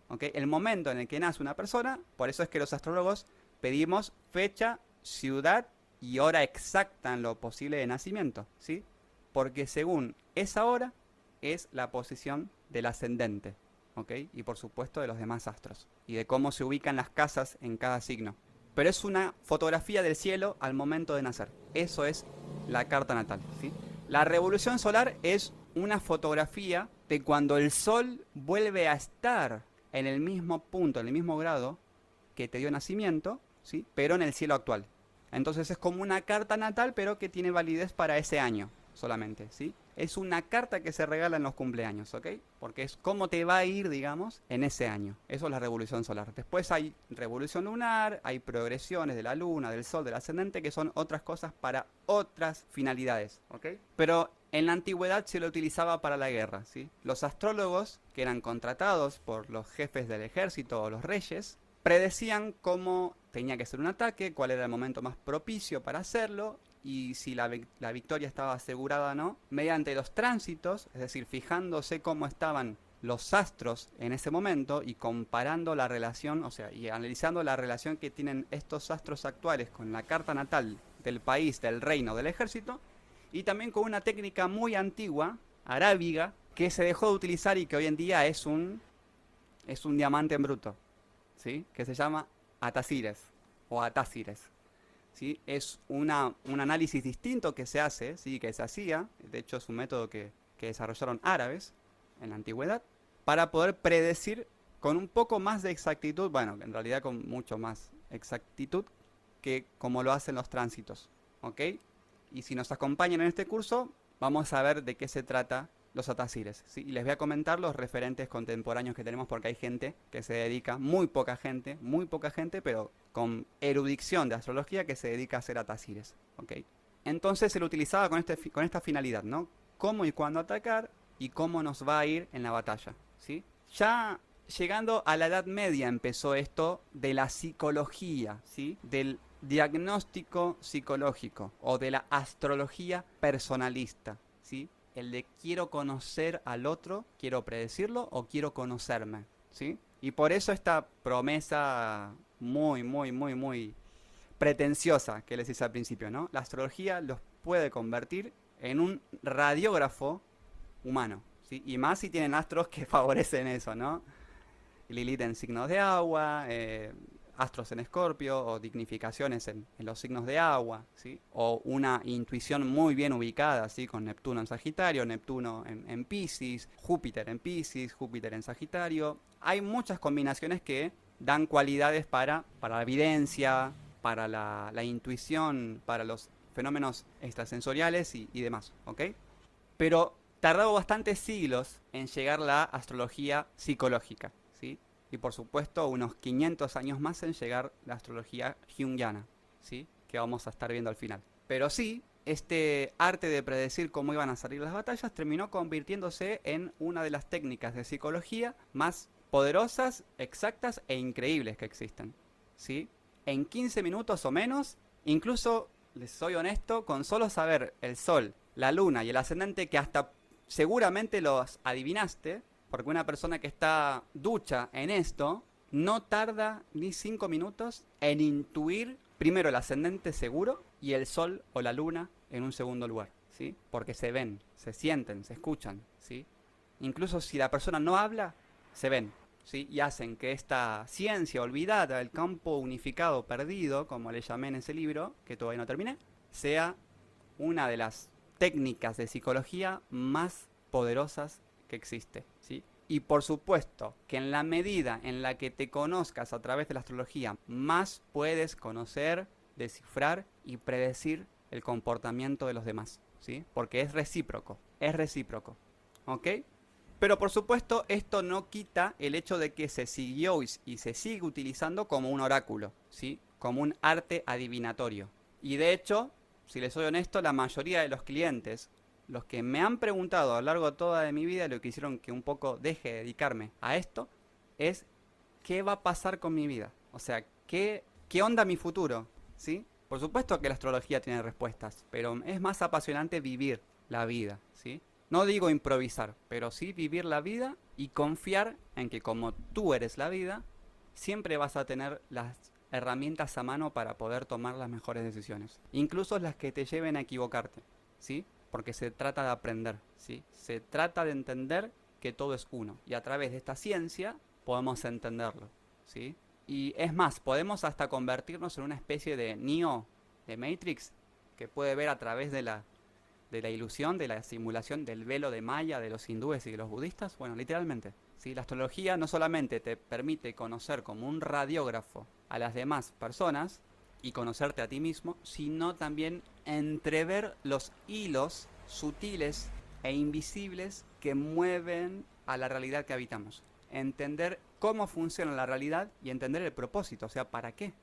¿ok? El momento en el que nace una persona, por eso es que los astrólogos pedimos fecha, ciudad y hora exacta en lo posible de nacimiento, ¿sí? Porque según esa hora es la posición del ascendente, ¿ok? Y por supuesto de los demás astros, y de cómo se ubican las casas en cada signo. Pero es una fotografía del cielo al momento de nacer. Eso es la carta natal, ¿sí? La revolución solar es una fotografía de cuando el sol vuelve a estar en el mismo punto, en el mismo grado que te dio nacimiento, ¿sí? Pero en el cielo actual. Entonces es como una carta natal, pero que tiene validez para ese año solamente, ¿sí? Es una carta que se regala en los cumpleaños, ¿ok? Porque es cómo te va a ir, digamos, en ese año. Eso es la revolución solar. Después hay revolución lunar, hay progresiones de la luna, del sol, del ascendente, que son otras cosas para otras finalidades, ¿ok? Pero en la antigüedad se lo utilizaba para la guerra, ¿sí? Los astrólogos, que eran contratados por los jefes del ejército o los reyes, predecían cómo tenía que ser un ataque, cuál era el momento más propicio para hacerlo, y si la victoria estaba asegurada o no, mediante los tránsitos, es decir, fijándose cómo estaban los astros en ese momento y comparando la relación, o sea, y analizando la relación que tienen estos astros actuales con la carta natal del país, del reino, del ejército, y también con una técnica muy antigua, arábiga, que se dejó de utilizar y que hoy en día es un diamante en bruto, ¿sí? Que se llama Atasires o Atasires. ¿Sí? Es un análisis distinto que se hace, ¿sí? Que se hacía, de hecho es un método que desarrollaron árabes en la antigüedad, para poder predecir con un poco más de exactitud, bueno, en realidad con mucho más exactitud, que como lo hacen los tránsitos, ¿ok? Y si nos acompañan en este curso, vamos a ver de qué se trata los atasires, ¿sí? Y les voy a comentar los referentes contemporáneos que tenemos porque hay gente que se dedica, muy poca gente, pero con erudición de astrología que se dedica a hacer atasires, ¿ok? Entonces se lo utilizaba con esta finalidad, ¿no? Cómo y cuándo atacar y cómo nos va a ir en la batalla, ¿sí? Ya llegando a la Edad Media empezó esto de la psicología, ¿sí? Del diagnóstico psicológico o de la astrología personalista, ¿sí? El de quiero conocer al otro, quiero predecirlo o quiero conocerme, ¿sí? Y por eso esta promesa muy pretenciosa que les hice al principio, ¿no? La astrología los puede convertir en un radiógrafo humano, ¿sí? Y más si tienen astros que favorecen eso, ¿no? Lilith en signos de agua, astros en Escorpio o dignificaciones en los signos de agua, ¿sí? O una intuición muy bien ubicada, ¿sí? Con Neptuno en Sagitario, Neptuno en Piscis, Júpiter en Sagitario. Hay muchas combinaciones que dan cualidades para la evidencia, para la intuición, para los fenómenos extrasensoriales y demás, ¿ok? Pero tardó bastantes siglos en llegar la astrología psicológica, ¿sí? Y por supuesto unos 500 años más en llegar la astrología junguiana, ¿sí? Que vamos a estar viendo al final. Pero sí, este arte de predecir cómo iban a salir las batallas terminó convirtiéndose en una de las técnicas de psicología más poderosas, exactas e increíbles que existen, ¿sí? En 15 minutos o menos, incluso, les soy honesto, con solo saber el sol, la luna y el ascendente, que hasta seguramente los adivinaste, porque una persona que está ducha en esto no tarda ni 5 minutos en intuir primero el ascendente seguro y el sol o la luna en un segundo lugar, ¿sí? Porque se ven, se sienten, se escuchan, ¿sí? Incluso si la persona no habla, se ven, ¿sí? Y hacen que esta ciencia olvidada, el campo unificado perdido, como le llamé en ese libro, que todavía no terminé, sea una de las técnicas de psicología más poderosas que existe, ¿sí? Y por supuesto que en la medida en la que te conozcas a través de la astrología, más puedes conocer, descifrar y predecir el comportamiento de los demás, ¿sí? Porque es recíproco, ¿ok? Pero por supuesto esto no quita el hecho de que se siguió y se sigue utilizando como un oráculo, ¿sí? Como un arte adivinatorio. Y de hecho, si les soy honesto, la mayoría de los clientes, los que me han preguntado a lo largo de toda mi vida, lo que hicieron que un poco deje de dedicarme a esto, es qué va a pasar con mi vida. O sea, qué onda mi futuro, ¿sí? Por supuesto que la astrología tiene respuestas, pero es más apasionante vivir la vida, ¿sí? No digo improvisar, pero sí vivir la vida y confiar en que como tú eres la vida, siempre vas a tener las herramientas a mano para poder tomar las mejores decisiones, incluso las que te lleven a equivocarte, ¿sí? Porque se trata de aprender, ¿sí? Se trata de entender que todo es uno y a través de esta ciencia podemos entenderlo, ¿sí? Y es más, podemos hasta convertirnos en una especie de Neo de Matrix que puede ver a través de la ilusión, de la simulación del velo de Maya, de los hindúes y de los budistas. Bueno, literalmente, ¿sí? La astrología no solamente te permite conocer como un radiógrafo a las demás personas y conocerte a ti mismo, sino también entrever los hilos sutiles e invisibles que mueven a la realidad que habitamos. Entender cómo funciona la realidad y entender el propósito, o sea, ¿para qué?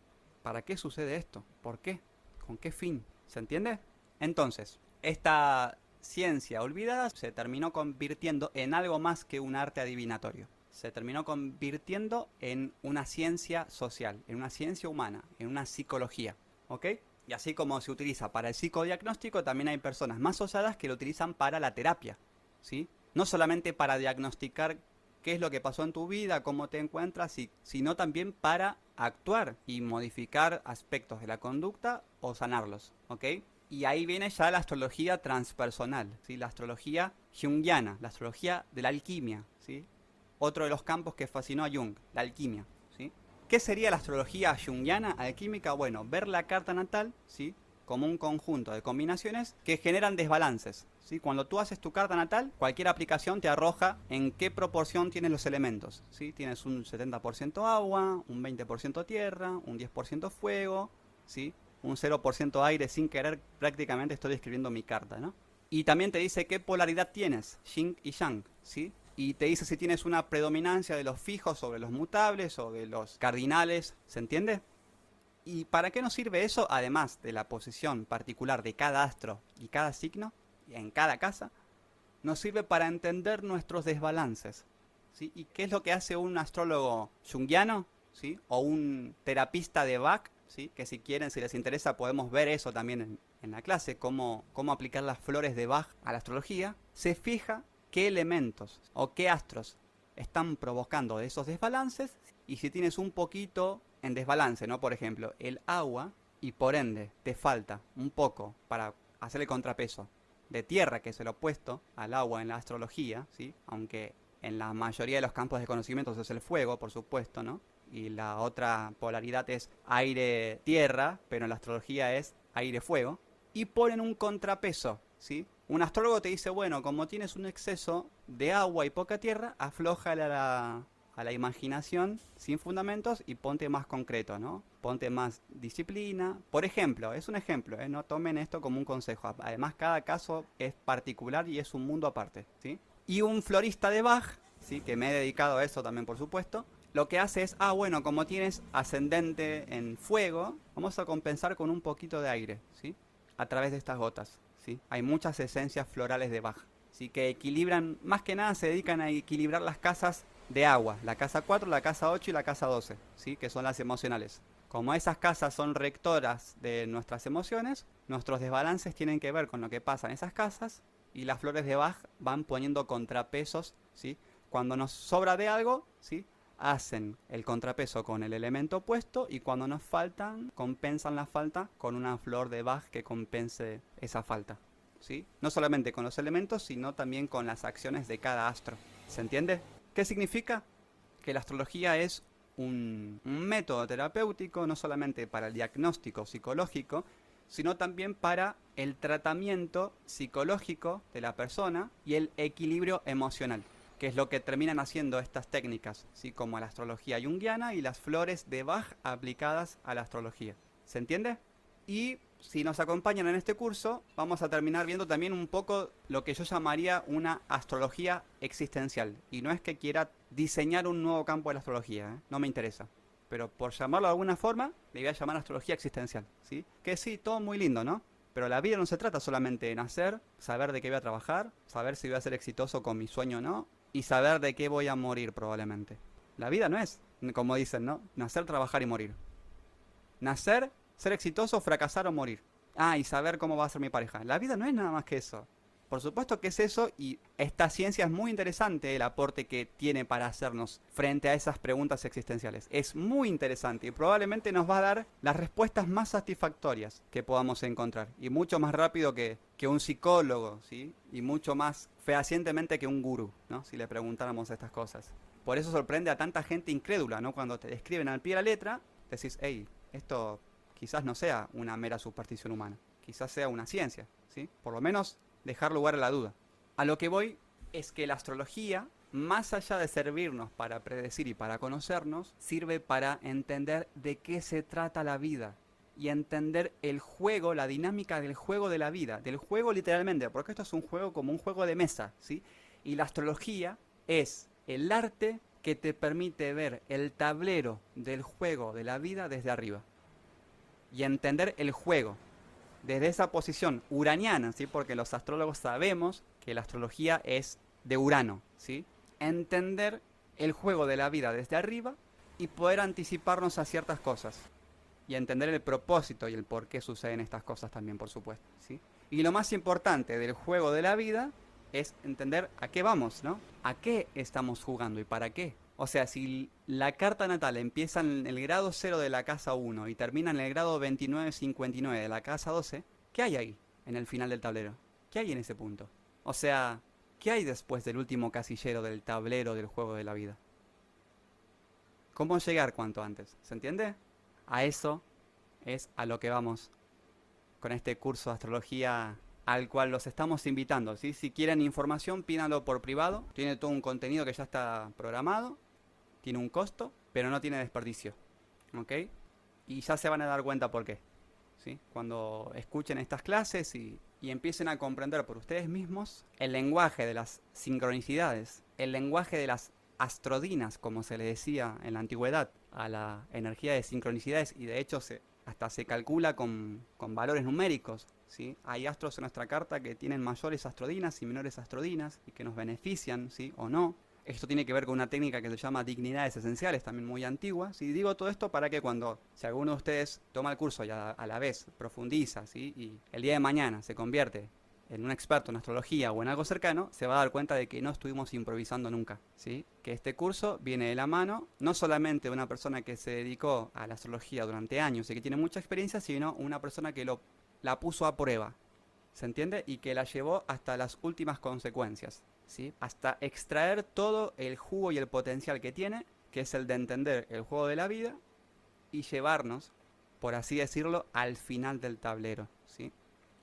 ¿Para qué sucede esto? ¿Por qué? ¿Con qué fin? ¿Se entiende? Entonces, esta ciencia olvidada se terminó convirtiendo en algo más que un arte adivinatorio. Se terminó convirtiendo en una ciencia social, en una ciencia humana, en una psicología, ¿ok? Y así como se utiliza para el psicodiagnóstico, también hay personas más osadas que lo utilizan para la terapia, ¿sí? No solamente para diagnosticar qué es lo que pasó en tu vida, cómo te encuentras, sino también para actuar y modificar aspectos de la conducta o sanarlos, ¿ok? Y ahí viene ya la astrología transpersonal, ¿sí? La astrología junguiana, la astrología de la alquimia, ¿sí? Otro de los campos que fascinó a Jung, la alquimia, ¿sí? ¿Qué sería la astrología junguiana alquímica? Bueno, ver la carta natal, ¿sí? Como un conjunto de combinaciones que generan desbalances, ¿sí? Cuando tú haces tu carta natal, cualquier aplicación te arroja en qué proporción tienes los elementos, ¿sí? Tienes un 70% agua, un 20% tierra, un 10% fuego, ¿sí? Un 0% aire. Sin querer, prácticamente estoy escribiendo mi carta, ¿no? Y también te dice qué polaridad tienes, yin y yang, ¿sí? Y te dice si tienes una predominancia de los fijos sobre los mutables o de los cardinales, ¿se entiende? ¿Y para qué nos sirve eso? Además de la posición particular de cada astro y cada signo, en cada casa, nos sirve para entender nuestros desbalances, ¿sí? ¿Y qué es lo que hace un astrólogo junguiano, ¿sí? O un terapista de Bach, ¿sí? Que si quieren, si les interesa, podemos ver eso también en la clase, cómo aplicar las flores de Bach a la astrología. Se fija qué elementos o qué astros están provocando esos desbalances y si tienes un poquito en desbalance, ¿no? Por ejemplo, el agua y por ende te falta un poco para hacer el contrapeso de tierra, que es el opuesto al agua en la astrología, ¿sí? Aunque en la mayoría de los campos de conocimientos es el fuego, por supuesto, ¿no? y la otra polaridad es aire-tierra, pero en la astrología es aire-fuego, y ponen un contrapeso, ¿sí? Un astrólogo te dice, bueno, como tienes un exceso de agua y poca tierra, aflójale a la imaginación sin fundamentos y ponte más concreto, ¿no? Ponte más disciplina. Por ejemplo, es un ejemplo, ¿eh? No tomen esto como un consejo. Además, cada caso es particular y es un mundo aparte, ¿sí? Y un florista de Bach, ¿sí? Que me he dedicado a eso también, por supuesto, lo que hace es, bueno, como tienes ascendente en fuego, vamos a compensar con un poquito de aire, ¿sí? A través de estas gotas, ¿sí? Hay muchas esencias florales de Bach, ¿sí? Que equilibran, más que nada se dedican a equilibrar las casas de agua, la casa 4, la casa 8 y la casa 12, ¿sí? Que son las emocionales. Como esas casas son rectoras de nuestras emociones, nuestros desbalances tienen que ver con lo que pasa en esas casas y las flores de Bach van poniendo contrapesos, ¿sí? Cuando nos sobra de algo, ¿sí? Hacen el contrapeso con el elemento opuesto y cuando nos faltan, compensan la falta con una flor de Bach que compense esa falta, ¿sí? No solamente con los elementos, sino también con las acciones de cada astro. ¿Se entiende? ¿Qué significa? Que la astrología es un método terapéutico no solamente para el diagnóstico psicológico, sino también para el tratamiento psicológico de la persona y el equilibrio emocional, que es lo que terminan haciendo estas técnicas, ¿sí? Como la astrología junguiana y las flores de Bach aplicadas a la astrología. ¿Se entiende? Y si nos acompañan en este curso, vamos a terminar viendo también un poco lo que yo llamaría una astrología existencial. Y no es que quiera diseñar un nuevo campo de la astrología, ¿eh? No me interesa. Pero por llamarlo de alguna forma, le voy a llamar astrología existencial, ¿sí? Que sí, todo muy lindo, ¿no? Pero la vida no se trata solamente de nacer, saber de qué voy a trabajar, saber si voy a ser exitoso con mi sueño o no, y saber de qué voy a morir probablemente. La vida no es, como dicen, ¿no? Nacer, trabajar y morir. Nacer, ser exitoso, fracasar o morir. Y saber cómo va a ser mi pareja. La vida no es nada más que eso. Por supuesto que es eso y esta ciencia es muy interesante, el aporte que tiene para hacernos frente a esas preguntas existenciales. Es muy interesante y probablemente nos va a dar las respuestas más satisfactorias que podamos encontrar. Y mucho más rápido que un psicólogo, ¿sí? Y mucho más fehacientemente que un gurú, ¿no? Si le preguntáramos estas cosas. Por eso sorprende a tanta gente incrédula, ¿no? Cuando te describen al pie de la letra, decís, hey, esto quizás no sea una mera superstición humana. Quizás sea una ciencia, ¿sí? Por lo menos dejar lugar a la duda. A lo que voy es que la astrología, más allá de servirnos para predecir y para conocernos, sirve para entender de qué se trata la vida y entender el juego, la dinámica del juego de la vida, del juego literalmente, porque esto es un juego como un juego de mesa, ¿sí? Y la astrología es el arte que te permite ver el tablero del juego de la vida desde arriba y entender el juego desde esa posición uraniana, ¿sí? Porque los astrólogos sabemos que la astrología es de Urano, ¿sí? Entender el juego de la vida desde arriba y poder anticiparnos a ciertas cosas. Y entender el propósito y el por qué suceden estas cosas también, por supuesto, ¿sí? Y lo más importante del juego de la vida es entender a qué vamos, ¿no? A qué estamos jugando y para qué. O sea, si la carta natal empieza en el grado 0 de la casa 1 y termina en el grado 2959 de la casa 12, ¿qué hay ahí en el final del tablero? ¿Qué hay en ese punto? O sea, ¿qué hay después del último casillero del tablero del juego de la vida? ¿Cómo llegar cuanto antes? ¿Se entiende? A eso es a lo que vamos con este curso de astrología al cual los estamos invitando, ¿sí? Si quieren información, pídanlo por privado. Tiene todo un contenido que ya está programado, tiene un costo, pero no tiene desperdicio, ¿ok? Y ya se van a dar cuenta por qué, ¿sí? Cuando escuchen estas clases y empiecen a comprender por ustedes mismos el lenguaje de las sincronicidades, el lenguaje de las astrodinas, como se le decía en la antigüedad, a la energía de sincronicidades, y de hecho hasta se calcula con valores numéricos, ¿sí? Hay astros en nuestra carta que tienen mayores astrodinas y menores astrodinas y que nos benefician, ¿sí? O no. Esto tiene que ver con una técnica que se llama dignidades esenciales, también muy antigua, ¿sí? Digo todo esto para que si alguno de ustedes toma el curso y a la vez profundiza, ¿sí? Y el día de mañana se convierte en un experto en astrología o en algo cercano, se va a dar cuenta de que no estuvimos improvisando nunca, ¿sí? Que este curso viene de la mano no solamente de una persona que se dedicó a la astrología durante años y que tiene mucha experiencia, sino una persona que la puso a prueba, ¿se entiende? Y que la llevó hasta las últimas consecuencias, ¿sí? Hasta extraer todo el jugo y el potencial que tiene que es el de entender el juego de la vida y llevarnos, por así decirlo, al final del tablero, ¿sí?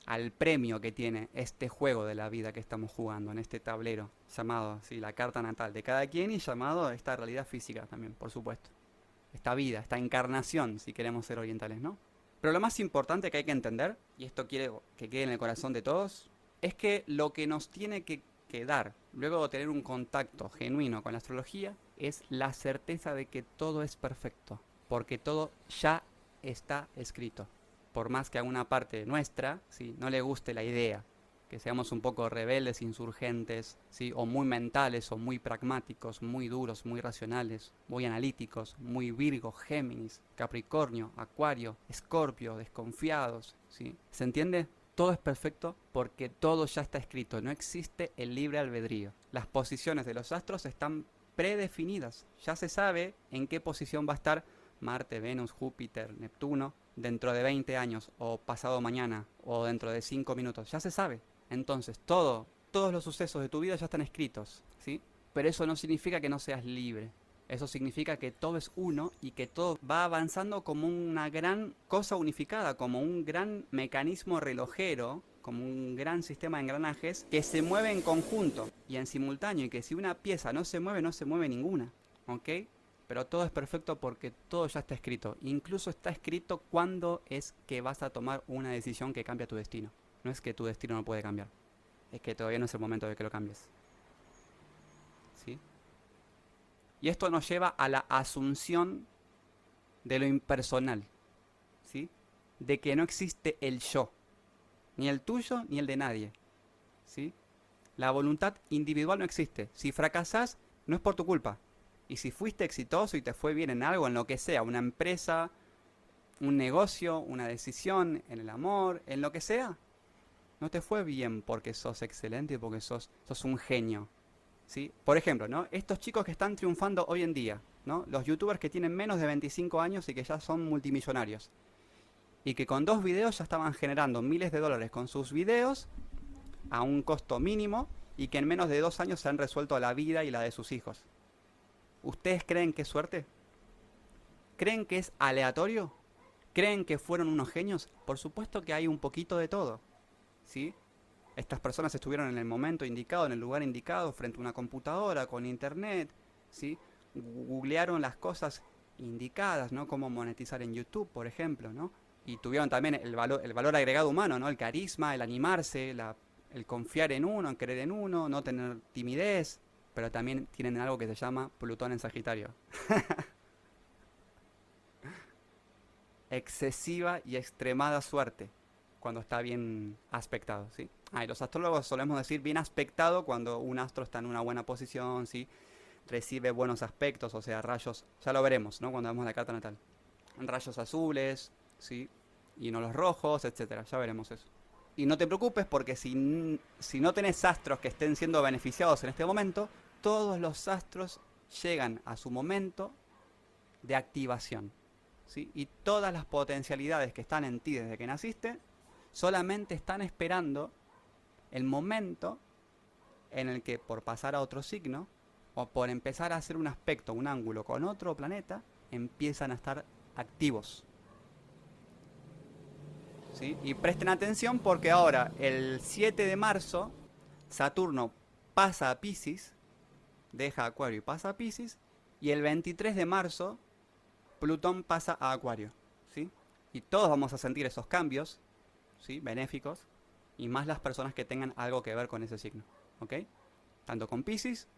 Al premio que tiene este juego de la vida que estamos jugando en este tablero llamado, ¿sí?, la carta natal de cada quien y llamado esta realidad física también, por supuesto. Esta vida, esta encarnación, si queremos ser orientales, ¿no? Pero lo más importante que hay que entender, y esto quiero que quede en el corazón de todos, es que lo que nos tiene que quedar luego de tener un contacto genuino con la astrología es la certeza de que todo es perfecto, porque todo ya está escrito. Por más que a una parte nuestra, ¿sí?, no le guste la idea, que seamos un poco rebeldes, insurgentes, ¿sí?, o muy mentales, o muy pragmáticos, muy duros, muy racionales, muy analíticos, muy Virgo, Géminis, Capricornio, Acuario, Escorpio, desconfiados, ¿sí? ¿Se entiende? Todo es perfecto porque todo ya está escrito, no existe el libre albedrío. Las posiciones de los astros están predefinidas, ya se sabe en qué posición va a estar Marte, Venus, Júpiter, Neptuno dentro de 20 años, o pasado mañana, o dentro de 5 minutos, ya se sabe. Entonces, todos los sucesos de tu vida ya están escritos, ¿sí? Pero eso no significa que no seas libre. Eso significa que todo es uno y que todo va avanzando como una gran cosa unificada, como un gran mecanismo relojero, como un gran sistema de engranajes que se mueve en conjunto y en simultáneo, y que si una pieza no se mueve, no se mueve ninguna, ¿ok? Pero todo es perfecto porque todo ya está escrito. Incluso está escrito cuándo es que vas a tomar una decisión que cambia tu destino. No es que tu destino no puede cambiar, es que todavía no es el momento de que lo cambies, ¿sí? Y esto nos lleva a la asunción de lo impersonal, ¿sí? De que no existe el yo, ni el tuyo ni el de nadie, ¿sí? La voluntad individual no existe. Si fracasás, no es por tu culpa. Y si fuiste exitoso y te fue bien en algo, en lo que sea, una empresa, un negocio, una decisión, en el amor, en lo que sea, no te fue bien porque sos excelente y porque sos un genio, ¿sí? Por ejemplo, ¿no?, estos chicos que están triunfando hoy en día, ¿no?, los youtubers que tienen menos de 25 años y que ya son multimillonarios, y que con 2 videos ya estaban generando miles de dólares con sus videos a un costo mínimo, y que en menos de 2 años se han resuelto la vida y la de sus hijos. ¿Ustedes creen que es suerte? ¿Creen que es aleatorio? ¿Creen que fueron unos genios? Por supuesto que hay un poquito de todo, ¿sí? Estas personas estuvieron en el momento indicado, en el lugar indicado, frente a una computadora, con internet, ¿sí? Googlearon las cosas indicadas, ¿no? Cómo monetizar en YouTube, por ejemplo, ¿no? Y tuvieron también el valor agregado humano, ¿no? El carisma, el animarse, el confiar en uno, en creer en uno, no tener timidez, pero también tienen algo que se llama Plutón en Sagitario. Excesiva y extremada suerte cuando está bien aspectado, ¿sí? Y los astrólogos solemos decir bien aspectado cuando un astro está en una buena posición, ¿sí? Recibe buenos aspectos, o sea, rayos, ya lo veremos, ¿no?, cuando vemos la carta natal. Rayos azules, ¿sí?, y no los rojos, etcétera, ya veremos eso. Y no te preocupes porque si no tenés astros que estén siendo beneficiados en este momento, todos los astros llegan a su momento de activación, ¿sí? Y todas las potencialidades que están en ti desde que naciste solamente están esperando el momento en el que, por pasar a otro signo o por empezar a hacer un aspecto, un ángulo con otro planeta, empiezan a estar activos, ¿sí? Y presten atención porque ahora, el 7 de marzo, Saturno pasa a Piscis, deja Acuario y pasa a Piscis, y el 23 de marzo, Plutón pasa a Acuario, ¿sí? Y todos vamos a sentir esos cambios, ¿sí?, benéficos, y más las personas que tengan algo que ver con ese signo, ¿ok? Tanto con Piscis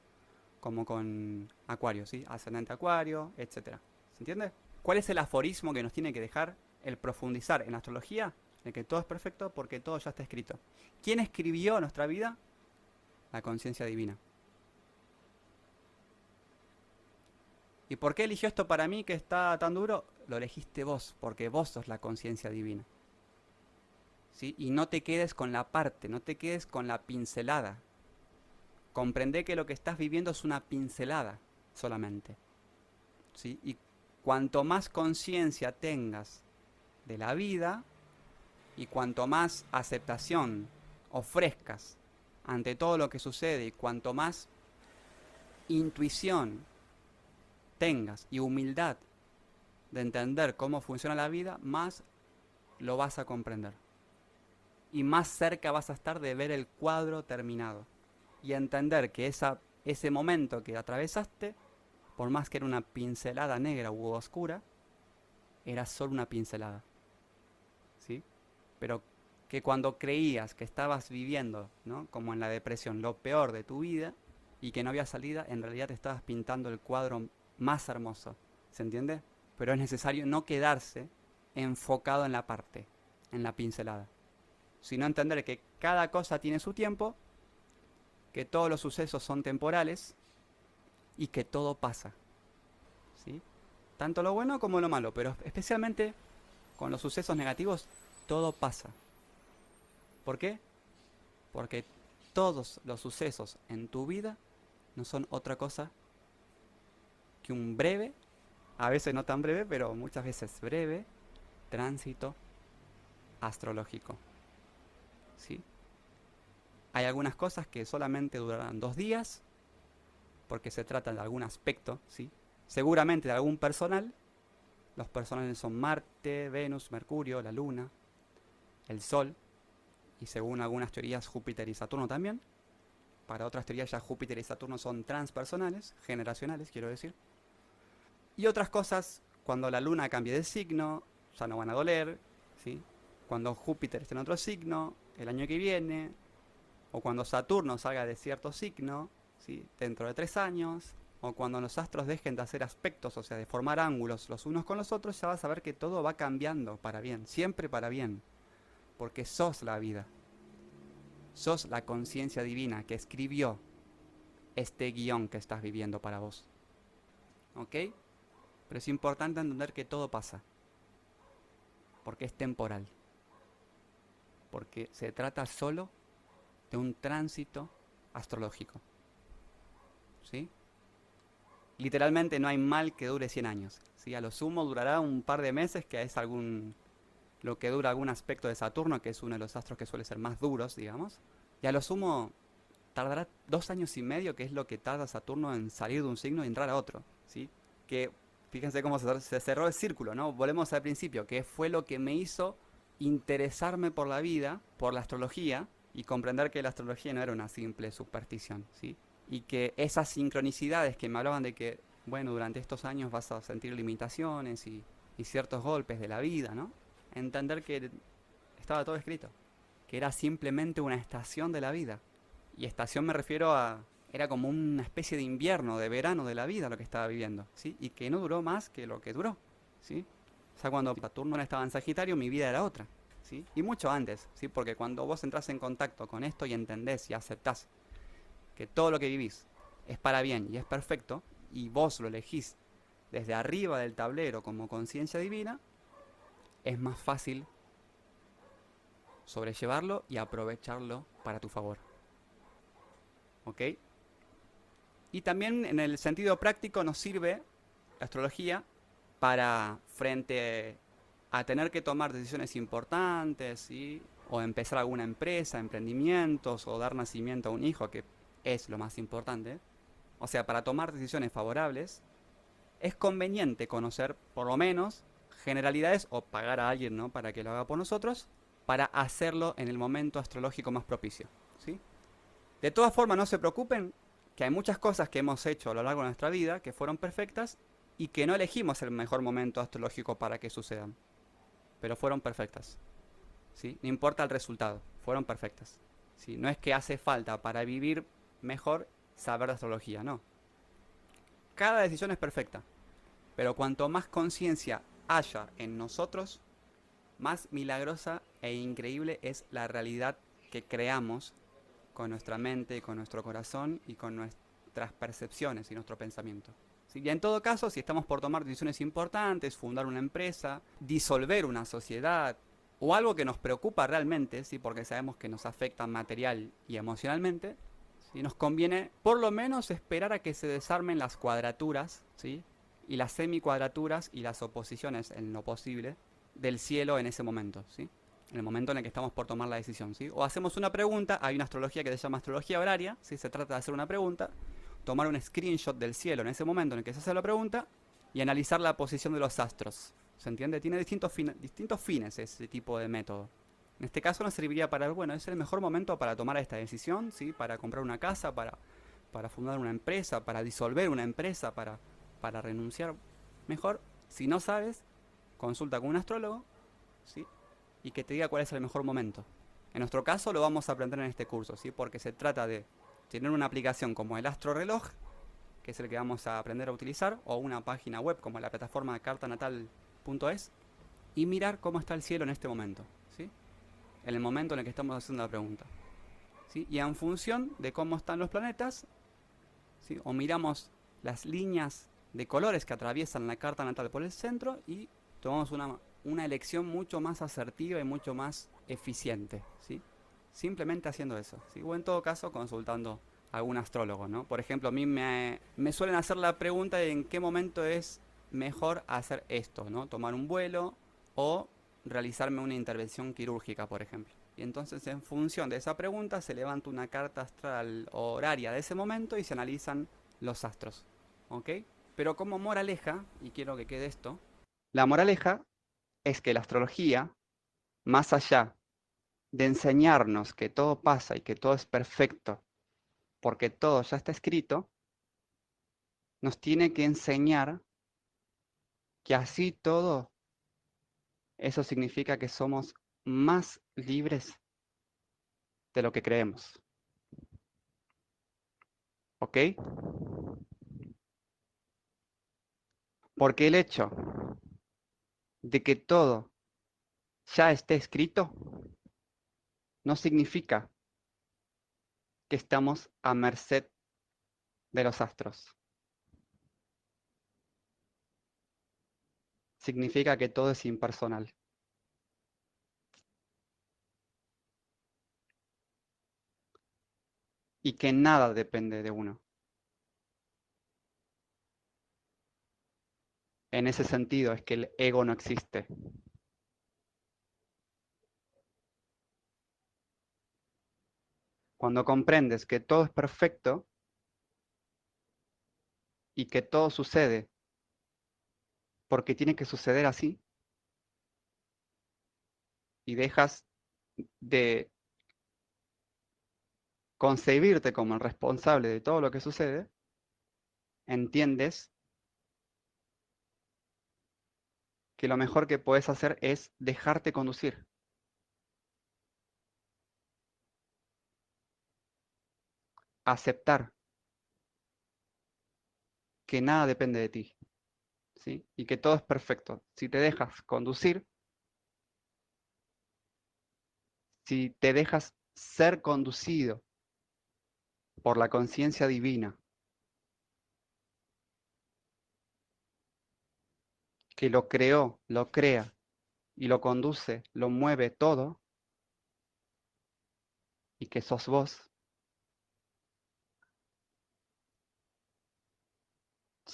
como con Acuario, ¿sí? Ascendente Acuario, etcétera. ¿Se entiende? ¿Cuál es el aforismo que nos tiene que dejar el profundizar en la astrología? De que todo es perfecto porque todo ya está escrito. ¿Quién escribió nuestra vida? La conciencia divina. ¿Y por qué eligió esto para mí que está tan duro? Lo elegiste vos, porque vos sos la conciencia divina, ¿sí? Y no te quedes con la parte, no te quedes con la pincelada. Comprende que lo que estás viviendo es una pincelada solamente, ¿sí? Y cuanto más conciencia tengas de la vida y cuanto más aceptación ofrezcas ante todo lo que sucede y cuanto más intuición tengas y humildad de entender cómo funciona la vida, más lo vas a comprender. Y más cerca vas a estar de ver el cuadro terminado. Y entender que ese momento que atravesaste, por más que era una pincelada negra u oscura, era solo una pincelada. ¿Sí? Pero que cuando creías que estabas viviendo, ¿no?, como en la depresión, lo peor de tu vida y que no había salida, en realidad te estabas pintando el cuadro más hermoso. ¿Se entiende? Pero es necesario no quedarse enfocado en la parte, en la pincelada, sino entender que cada cosa tiene su tiempo, que todos los sucesos son temporales y que todo pasa. ¿Sí? Tanto lo bueno como lo malo, pero especialmente con los sucesos negativos, todo pasa. ¿Por qué? Porque todos los sucesos en tu vida no son otra cosa que un breve, a veces no tan breve, pero muchas veces breve, tránsito astrológico. ¿Sí? Hay algunas cosas que solamente durarán 2 días, porque se trata de algún aspecto, ¿sí? Seguramente de algún personal. Los personales son Marte, Venus, Mercurio, la Luna, el Sol, y según algunas teorías Júpiter y Saturno también. Para otras teorías ya Júpiter y Saturno son transpersonales, generacionales quiero decir. Y otras cosas, cuando la Luna cambie de signo, ya no van a doler, ¿sí? Cuando Júpiter esté en otro signo, el año que viene, o cuando Saturno salga de cierto signo, ¿sí?, dentro de 3 años, o cuando los astros dejen de hacer aspectos, o sea, de formar ángulos los unos con los otros, ya vas a ver que todo va cambiando para bien, siempre para bien, porque sos la vida, sos la conciencia divina que escribió este guión que estás viviendo para vos. ¿Ok? Pero es importante entender que todo pasa, porque es temporal, porque se trata solo de un tránsito astrológico. ¿Sí? Literalmente no hay mal que dure 100 años. ¿Sí? A lo sumo durará un par de meses, que es lo que dura algún aspecto de Saturno, que es uno de los astros que suele ser más duros, digamos. Y a lo sumo tardará 2 años y medio, que es lo que tarda Saturno en salir de un signo y entrar a otro. ¿Sí? Que fíjense cómo se cerró el círculo, ¿no? Volvemos al principio, que fue lo que me hizo interesarme por la vida, por la astrología, y comprender que la astrología no era una simple superstición, ¿sí? Y que esas sincronicidades que me hablaban de que, bueno, durante estos años vas a sentir limitaciones y ciertos golpes de la vida, ¿no? Entender que estaba todo escrito, que era simplemente una estación de la vida. Y estación me refiero a... era como una especie de invierno, de verano de la vida lo que estaba viviendo, ¿sí? Y que no duró más que lo que duró, ¿sí? O sea, cuando Saturno estaba en Sagitario, mi vida era otra, ¿sí? Y mucho antes, ¿sí? Porque cuando vos entras en contacto con esto y entendés y aceptás que todo lo que vivís es para bien y es perfecto, y vos lo elegís desde arriba del tablero como conciencia divina, es más fácil sobrellevarlo y aprovecharlo para tu favor. ¿Ok? Y también en el sentido práctico nos sirve la astrología para, frente a tener que tomar decisiones importantes, ¿sí?, o empezar alguna empresa, emprendimientos, o dar nacimiento a un hijo, que es lo más importante. O sea, para tomar decisiones favorables, es conveniente conocer por lo menos generalidades, o pagar a alguien, ¿no?, para que lo haga por nosotros, para hacerlo en el momento astrológico más propicio, ¿sí? De todas formas, no se preocupen, que hay muchas cosas que hemos hecho a lo largo de nuestra vida que fueron perfectas y que no elegimos el mejor momento astrológico para que sucedan, pero fueron perfectas, ¿sí? No importa el resultado, fueron perfectas, ¿sí? No es que hace falta para vivir mejor saber de astrología, no. Cada decisión es perfecta, pero cuanto más conciencia haya en nosotros, más milagrosa e increíble es la realidad que creamos con nuestra mente, con nuestro corazón y con nuestras percepciones y nuestro pensamiento. ¿Sí? Y en todo caso, si estamos por tomar decisiones importantes, fundar una empresa, disolver una sociedad o algo que nos preocupa realmente, ¿sí?, porque sabemos que nos afecta material y emocionalmente, ¿sí?, nos conviene por lo menos esperar a que se desarmen las cuadraturas, ¿sí?, y las semicuadraturas y las oposiciones en lo posible del cielo en ese momento, ¿sí?, en el momento en el que estamos por tomar la decisión, ¿sí? O hacemos una pregunta, hay una astrología que se llama astrología horaria, ¿sí? Se trata de hacer una pregunta, tomar un screenshot del cielo en ese momento en el que se hace la pregunta y analizar la posición de los astros. ¿Se entiende? Tiene distintos fines ese tipo de método. En este caso nos serviría para, bueno, es el mejor momento para tomar esta decisión, ¿sí? Para comprar una casa, para fundar una empresa, para disolver una empresa, para renunciar. Mejor, si no sabes, consulta con un astrólogo, ¿sí? Y que te diga cuál es el mejor momento. En nuestro caso lo vamos a aprender en este curso, ¿sí? Porque se trata de tener una aplicación como el Astro Reloj, que es el que vamos a aprender a utilizar, o una página web como la plataforma cartanatal.es, y mirar cómo está el cielo en este momento, ¿sí? En el momento en el que estamos haciendo la pregunta, ¿sí? Y en función de cómo están los planetas, ¿sí? O miramos las líneas de colores que atraviesan la carta natal por el centro y tomamos una elección mucho más asertiva y mucho más eficiente, ¿sí? Simplemente haciendo eso, ¿sí? O en todo caso consultando a algún astrólogo, ¿no? Por ejemplo, a mí me suelen hacer la pregunta de en qué momento es mejor hacer esto, ¿no? Tomar un vuelo o realizarme una intervención quirúrgica, por ejemplo. Y entonces en función de esa pregunta se levanta una carta astral horaria de ese momento y se analizan los astros, ¿ok? Pero como moraleja, y quiero que quede esto, la moraleja es que la astrología, más allá de enseñarnos que todo pasa y que todo es perfecto, porque todo ya está escrito, nos tiene que enseñar que así todo, eso significa que somos más libres de lo que creemos, ¿ok? Porque el hecho de que todo ya esté escrito no significa que estamos a merced de los astros. Significa que todo es impersonal y que nada depende de uno. En ese sentido es que el ego no existe. Cuando comprendes que todo es perfecto y que todo sucede porque tiene que suceder así y dejas de concebirte como el responsable de todo lo que sucede, entiendes que lo mejor que puedes hacer es dejarte conducir, aceptar que nada depende de ti, ¿sí? Y que todo es perfecto. Si te dejas conducir, si te dejas ser conducido por la conciencia divina, que lo creó, lo crea y lo conduce, lo mueve todo, y que sos vos,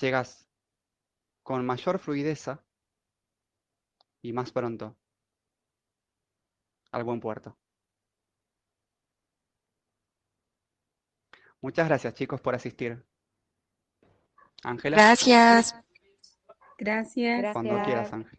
llegas con mayor fluidez y más pronto al buen puerto. Muchas gracias, chicos, por asistir. Ángela, Gracias. Gracias. cuando quieras, Gracias. Ángela.